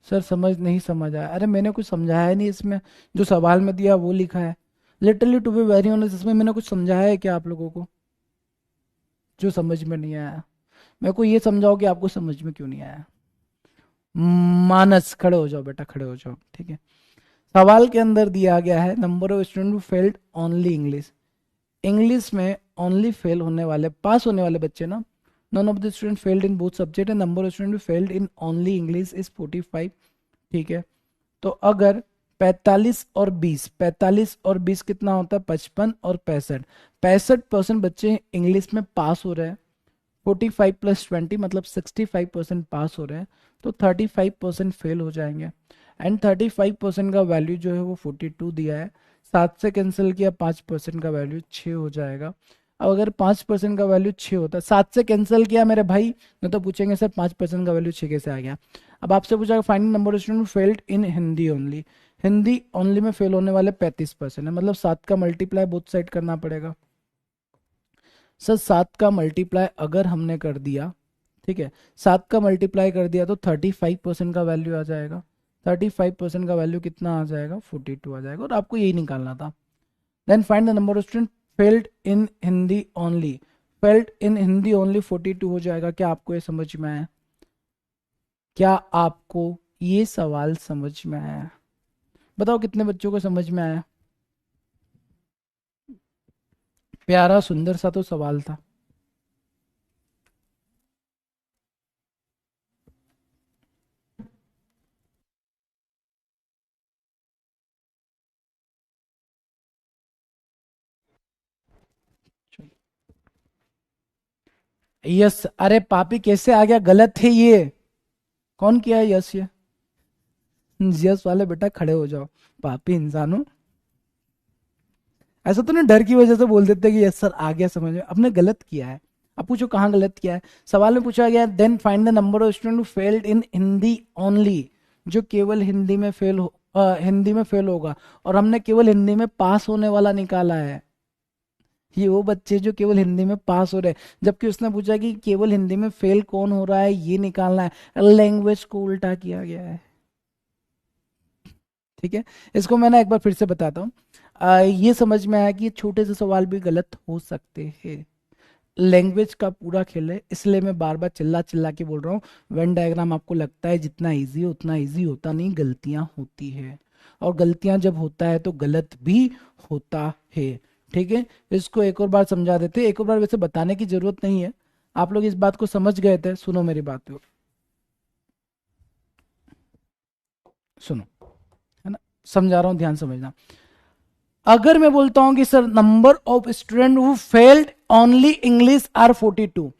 सर समझ नहीं, समझ आया, अरे मैंने कुछ समझाया नहीं इसमें, जो सवाल में दिया वो लिखा है। Literally to be very honest, इसमें मैंने कुछ समझाया है क्या आप लोगों को, जो समझ में नहीं आया। मेरे को ये समझाओ कि आपको समझ में क्यों नहीं आया। मानस खड़े हो जाओ बेटा, खड़े हो जाओ, ठीक है। सवाल के अंदर दिया गया है number of student who failed only English, English में ओनली फेल होने वाले, पास होने वाले बच्चे ना, none of the student failed in both subject and number of student failed in only English is 45, ठीक है। तो अगर 45 और 20, 45 और 20 कितना होता है 55 और 65, 65% बच्चे इंग्लिश में पास हो रहे हैं, 45 प्लस 20 मतलब 65% पास हो रहे हैं, तो 35% फेल हो जाएंगे। एंड 35% का वैल्यू जो है वो 42 दिया है, 7 से कैंसिल किया, 5% का वैल्यू 6 हो जाएगा। अब अगर 5% का वैल्यू 6 होता है, 7 से कैंसिल किया मेरे भाई, नहीं तो पूछेंगे सर 5% का वैल्यू 6 कैसे आ गया। अब आपसे पूछा find number of student failed in Hindi only, Hindi only में फेल होने वाले 35% है, मतलब 7 का मल्टीप्लाई बोथ साइड करना पड़ेगा। सर 7 का मल्टीप्लाई अगर हमने कर दिया, ठीक है, 7 का मल्टीप्लाई कर दिया तो 35% का वैल्यू आ जाएगा, 35% का वैल्यू कितना आ जाएगा 42 आ जाएगा, और आपको यही निकालना था। Then find the number of student failed in Hindi only, failed in Hindi only 42 हो जाएगा। क्या आपको ये समझ में आया, क्या आपको ये सवाल समझ में आया, बताओ कितने बच्चों को समझ में आया। प्यारा सुंदर सा तो सवाल था। यस, अरे पापी कैसे आ गया, गलत है ये, कौन किया है यस ये, यस वाले बेटा खड़े हो जाओ, पापी इंसानों। ऐसा तो नहीं डर की वजह से बोल देते कि यस सर आ गया समझ में, आपने गलत किया है। अब पूछो कहाँ गलत किया है, सवाल में पूछा गया then find the number of student who failed in Hindi only, जो केवल हिंदी में फेल हो, हिंदी में फेल होगा, और हमने केवल हिंदी में पास होने वाला निकाला है। ये वो बच्चे जो केवल हिंदी में पास हो रहे हैं, जबकि उसने पूछा कि केवल हिंदी में फेल कौन हो रहा है, ये निकालना है। लैंग्वेज को उल्टा किया गया है। ठीक है, इसको मैं ना एक बार फिर से बताता हूँ। ये समझ में आया कि ये छोटे से सवाल भी गलत हो सकते हैं। लैंग्वेज का पूरा खेल है, इसलिए मैं बार बार चिल्ला चिल्ला के बोल रहा हूँ। वेन डायग्राम आपको लगता है जितना इजी है उतना इजी होता नहीं, गलतियां होती है, और गलतियां जब होता है तो गलत भी होता है। ठीक है, इसको एक और बार समझा देते हैं। एक और बार वैसे बताने की जरूरत नहीं है, आप लोग इस बात को समझ गए थे। सुनो मेरी बात को, सुनो, है ना, समझा रहा हूँ, ध्यान समझना। अगर मैं बोलता हूं कि sir number of student who failed only English are 42,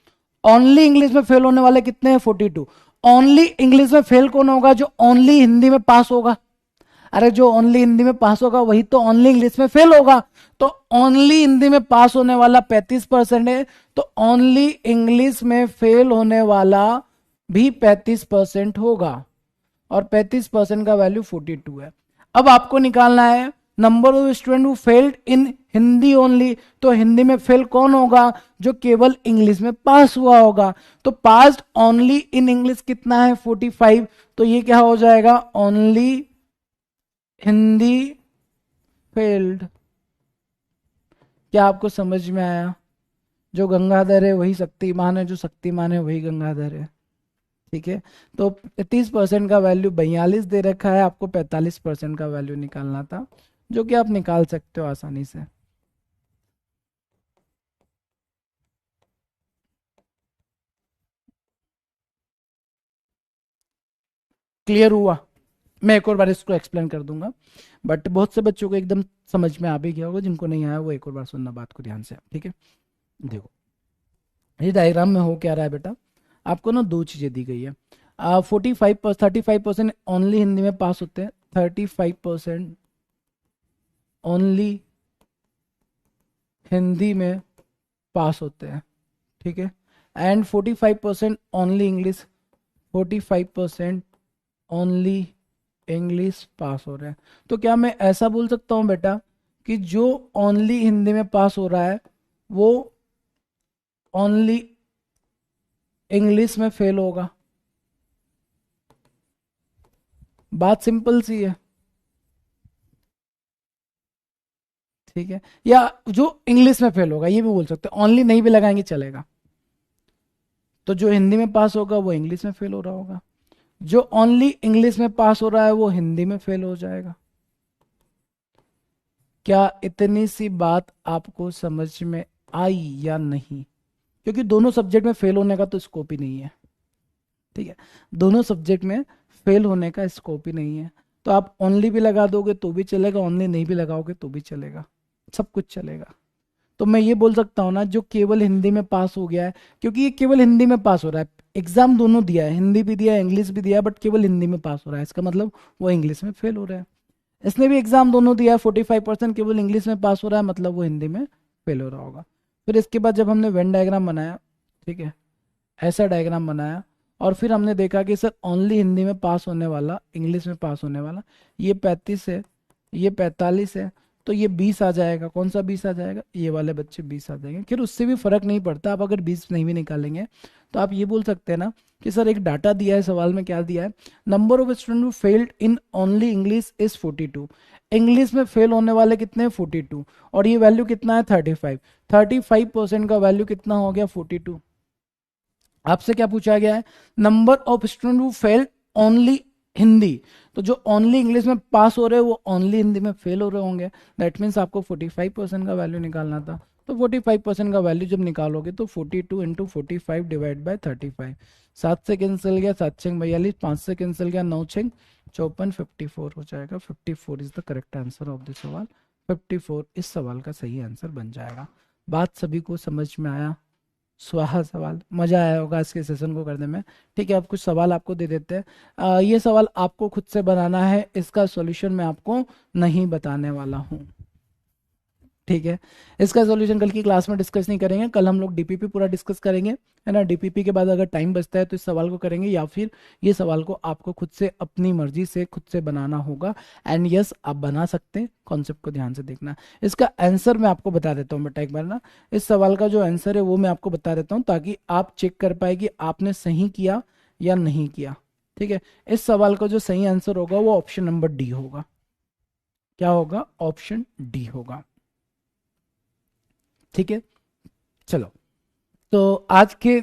only English में फेल होने वाले कितने हैं? 42। ओनली इंग्लिश में फेल कौन होगा? जो ओनली हिंदी में पास होगा। अरे जो ओनली हिंदी में पास होगा वही तो ओनली इंग्लिश में फेल होगा। तो ओनली हिंदी में पास होने वाला 35% है, तो ओनली इंग्लिश में फेल होने वाला भी 35% होगा, और 35% का वैल्यू 42 है। अब आपको निकालना है number of student who failed in Hindi only. तो हिंदी में फेल कौन होगा? जो केवल इंग्लिश में पास हुआ होगा। तो पास्ड ओनली इन इंग्लिश कितना है? 45। तो ये क्या हो जाएगा? Only Hindi failed. क्या आपको समझ में आया? जो गंगाधर है वही शक्तिमान है, जो शक्तिमान है वही गंगाधर है। ठीक है, तो 30% का वैल्यू 42 दे रखा है, आपको 45% का वैल्यू निकालना था, जो कि आप निकाल सकते हो आसानी से। क्लियर हुआ? मैं एक और बार इसको एक्सप्लेन कर दूंगा, बट बहुत से बच्चों को एकदम समझ में आ भी गया होगा, जिनको नहीं आया वो एक और बार सुनना बात को ध्यान से। ठीक है, देखो ये डायग्राम में हो क्या रहा है बेटा, आपको ना दो चीजें दी गई है। 35% ओनली हिंदी में पास होते हैं, 35% ओनली हिंदी में पास होते हैं। ठीक है, and 45% only English, 45% only English pass हो रहे हैं। तो क्या मैं ऐसा बोल सकता हूं बेटा कि जो ओनली हिंदी में पास हो रहा है वो ओनली इंग्लिश में फेल होगा? बात सिंपल सी है। ठीक है, या जो इंग्लिश में फेल होगा, ये भी बोल सकते हैं, ओनली नहीं भी लगाएंगे चलेगा। तो जो हिंदी में पास होगा वो इंग्लिश में फेल हो रहा होगा, जो ओनली इंग्लिश में पास हो रहा है वो हिंदी में फेल हो जाएगा। क्या इतनी सी बात आपको समझ में आई या नहीं? क्योंकि दोनों सब्जेक्ट में फेल होने का तो स्कोप ही नहीं है। ठीक है, दोनों सब्जेक्ट में फेल होने का स्कोप ही नहीं है। तो आप ओनली भी लगा दोगे तो भी चलेगा, ओनली नहीं भी लगाओगे तो भी चलेगा, सब कुछ चलेगा। तो मैं ये बोल सकता हूँ ना, जो केवल हिंदी में पास हो गया है, क्योंकि ये केवल हिंदी में पास हो रहा है, एग्जाम दोनों दिया है, हिंदी भी दिया है इंग्लिश भी दिया है, बट केवल हिंदी में पास हो रहा है, इसका मतलब वो इंग्लिश में फेल हो रहा है। इसने भी एग्जाम दोनों दिया है, 45% केवल इंग्लिश में पास हो रहा है, मतलब वो हिंदी में फेल हो रहा होगा। फिर इसके बाद जब हमने वेन डायग्राम बनाया, ठीक है, ऐसा डायग्राम बनाया, और फिर हमने देखा कि सर ओनली हिंदी में पास होने वाला, इंग्लिश में पास होने वाला, ये 35 है, ये 45 है, तो ये 20 आ जाएगा। कौन सा 20 आ जाएगा? ये वाले बच्चे 20 आ जाएंगे। फिर उससे भी फर्क नहीं पड़ता, आप अगर 20 नहीं भी निकालेंगे तो आप ये बोल सकते हैं ना कि सर एक डाटा दिया है, सवाल में क्या दिया है, number of student who failed in only English is 42। English में फेल होने वाले कितने हैं? 42, और ये वैल्यू कितना है? 35। 35% का वैल्यू कितना हो गया? 42। आपसे क्या पूछा गया है? Number of student who failed only Hindi. तो जो ओनली इंग्लिश में पास हो रहे हैं वो ओनली हिंदी में फेल हो रहे होंगे। दैट मीन्स आपको 45% का वैल्यू निकालना था। तो 45% का वैल्यू जब निकालोगे तो 42 इंटू 45 डिवाइड बाई 35, 7 से कैंसिल गया, 7 6 42, 5 से कैंसिल गया, 9 6 54, 54 हो जाएगा। 54 is the correct answer of this सवाल। 54 इस सवाल का सही आंसर बन जाएगा। बात सभी को समझ में आया? स्वाहा सवाल, मजा आया होगा आज के सेशन को करने में। ठीक है, अब कुछ सवाल आपको दे देते हैं। ये सवाल आपको खुद से बनाना है, इसका सॉल्यूशन मैं आपको नहीं बताने वाला हूँ। ठीक है, इसका सॉल्यूशन कल की क्लास में डिस्कस नहीं करेंगे, कल हम लोग डीपीपी पूरा डिस्कस करेंगे, है ना। डीपीपी के बाद अगर टाइम बचता है तो इस सवाल को करेंगे, या फिर ये सवाल को आपको खुद से अपनी मर्जी से खुद से बनाना होगा। एंड यस, आप बना सकते हैं, कॉन्सेप्ट को ध्यान से देखना। इसका आंसर मैं आपको बता देता हूँ बेटा एक बार ना, इस सवाल का जो आंसर है वो मैं आपको बता देता हूँ, ताकि आप चेक कर पाए कि आपने सही किया या नहीं किया। ठीक है, इस सवाल का जो सही आंसर होगा वो ऑप्शन नंबर डी होगा। क्या होगा? ऑप्शन डी होगा। ठीक है, चलो, तो आज के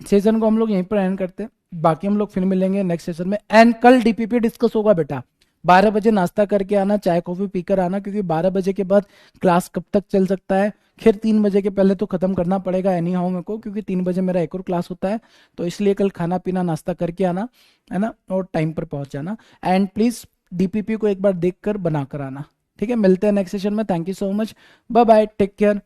सेशन को हम लोग यहीं पर एंड करते हैं, बाकी हम लोग फिर मिलेंगे नेक्स्ट सेशन में। एंड कल डीपीपी डिस्कस होगा बेटा, 12 बजे नाश्ता करके आना, चाय कॉफी पीकर आना, क्योंकि 12 बजे के बाद क्लास कब तक चल सकता है, फिर 3 बजे के पहले तो खत्म करना पड़ेगा एनी हाउ मेरे को, क्योंकि 3 बजे मेरा एक और क्लास होता है। तो इसलिए कल खाना पीना नाश्ता करके आना, है ना, और टाइम पर पहुंच जाना। एंड प्लीज डीपीपी को एक बार देख कर बना कर आना। ठीक है, मिलते हैं नेक्स्ट सेशन में। Thank you so much, bye bye, take care.